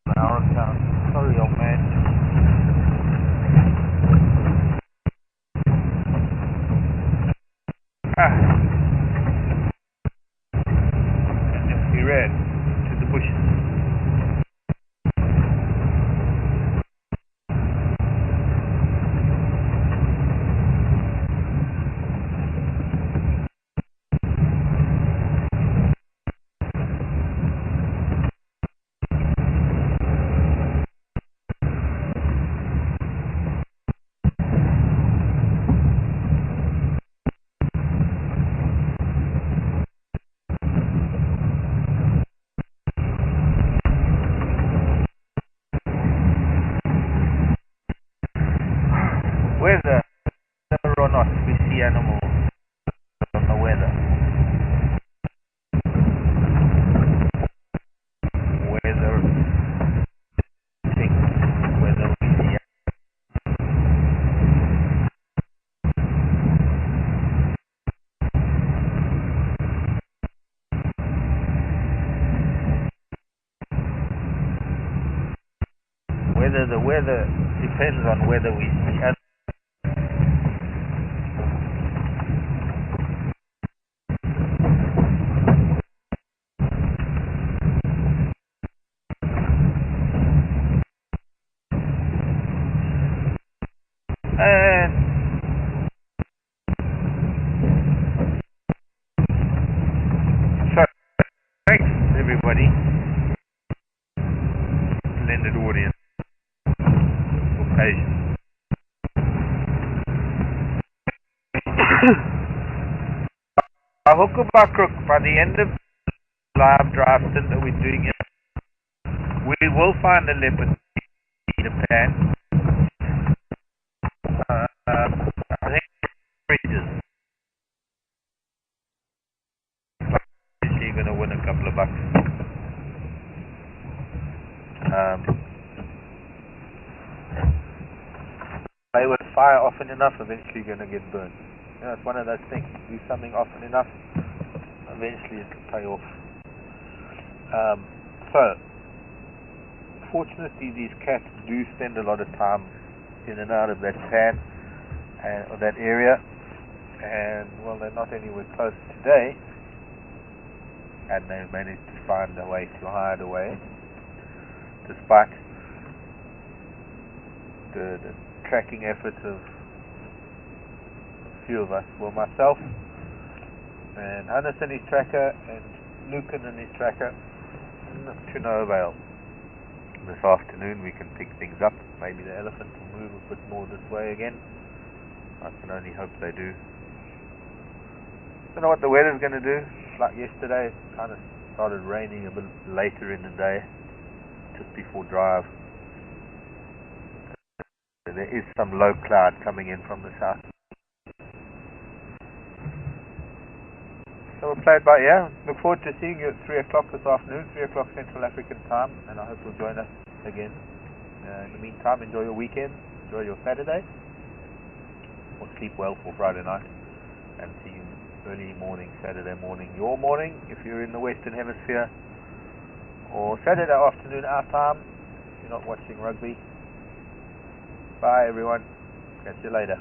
an hour ago. Sorry, old man. And he ran to the bushes. Whether or not we see animals on the weather, whether we see the weather depends on whether we see us. And so, thanks everybody, splendid audience, for patience. I hook by crook, by the end of live drive stint that we're doing it, we will find a leopard in Japan. I think bridges. You're going to win a couple of bucks. Play with fire often enough, eventually you're going to get burned. You know, it's one of those things. Do something often enough, eventually it'll pay off. So, fortunately these cats do spend a lot of time in and out of that pan or that area, and well, they're not anywhere close today, and they've managed to find a way to hide away despite the tracking efforts of a few of us. Well, myself and Hannes and his tracker and Lucan and his tracker, to no avail. This afternoon we can pick things up. Maybe the elephant will move a bit more this way again. I can only hope they do. Don't know what the weather's going to do. Like yesterday, it kind of started raining a bit later in the day, just before drive. There is some low cloud coming in from the south. So we'll play it by ear. Look forward to seeing you at 3 o'clock this afternoon, 3 o'clock Central African time, and I hope you'll join us again. In the meantime, enjoy your weekend, enjoy your Saturday, or sleep well for Friday night, and see you early morning, Saturday morning, your morning, if you're in the Western Hemisphere, or Saturday afternoon our time, if you're not watching rugby. Bye everyone, catch you later.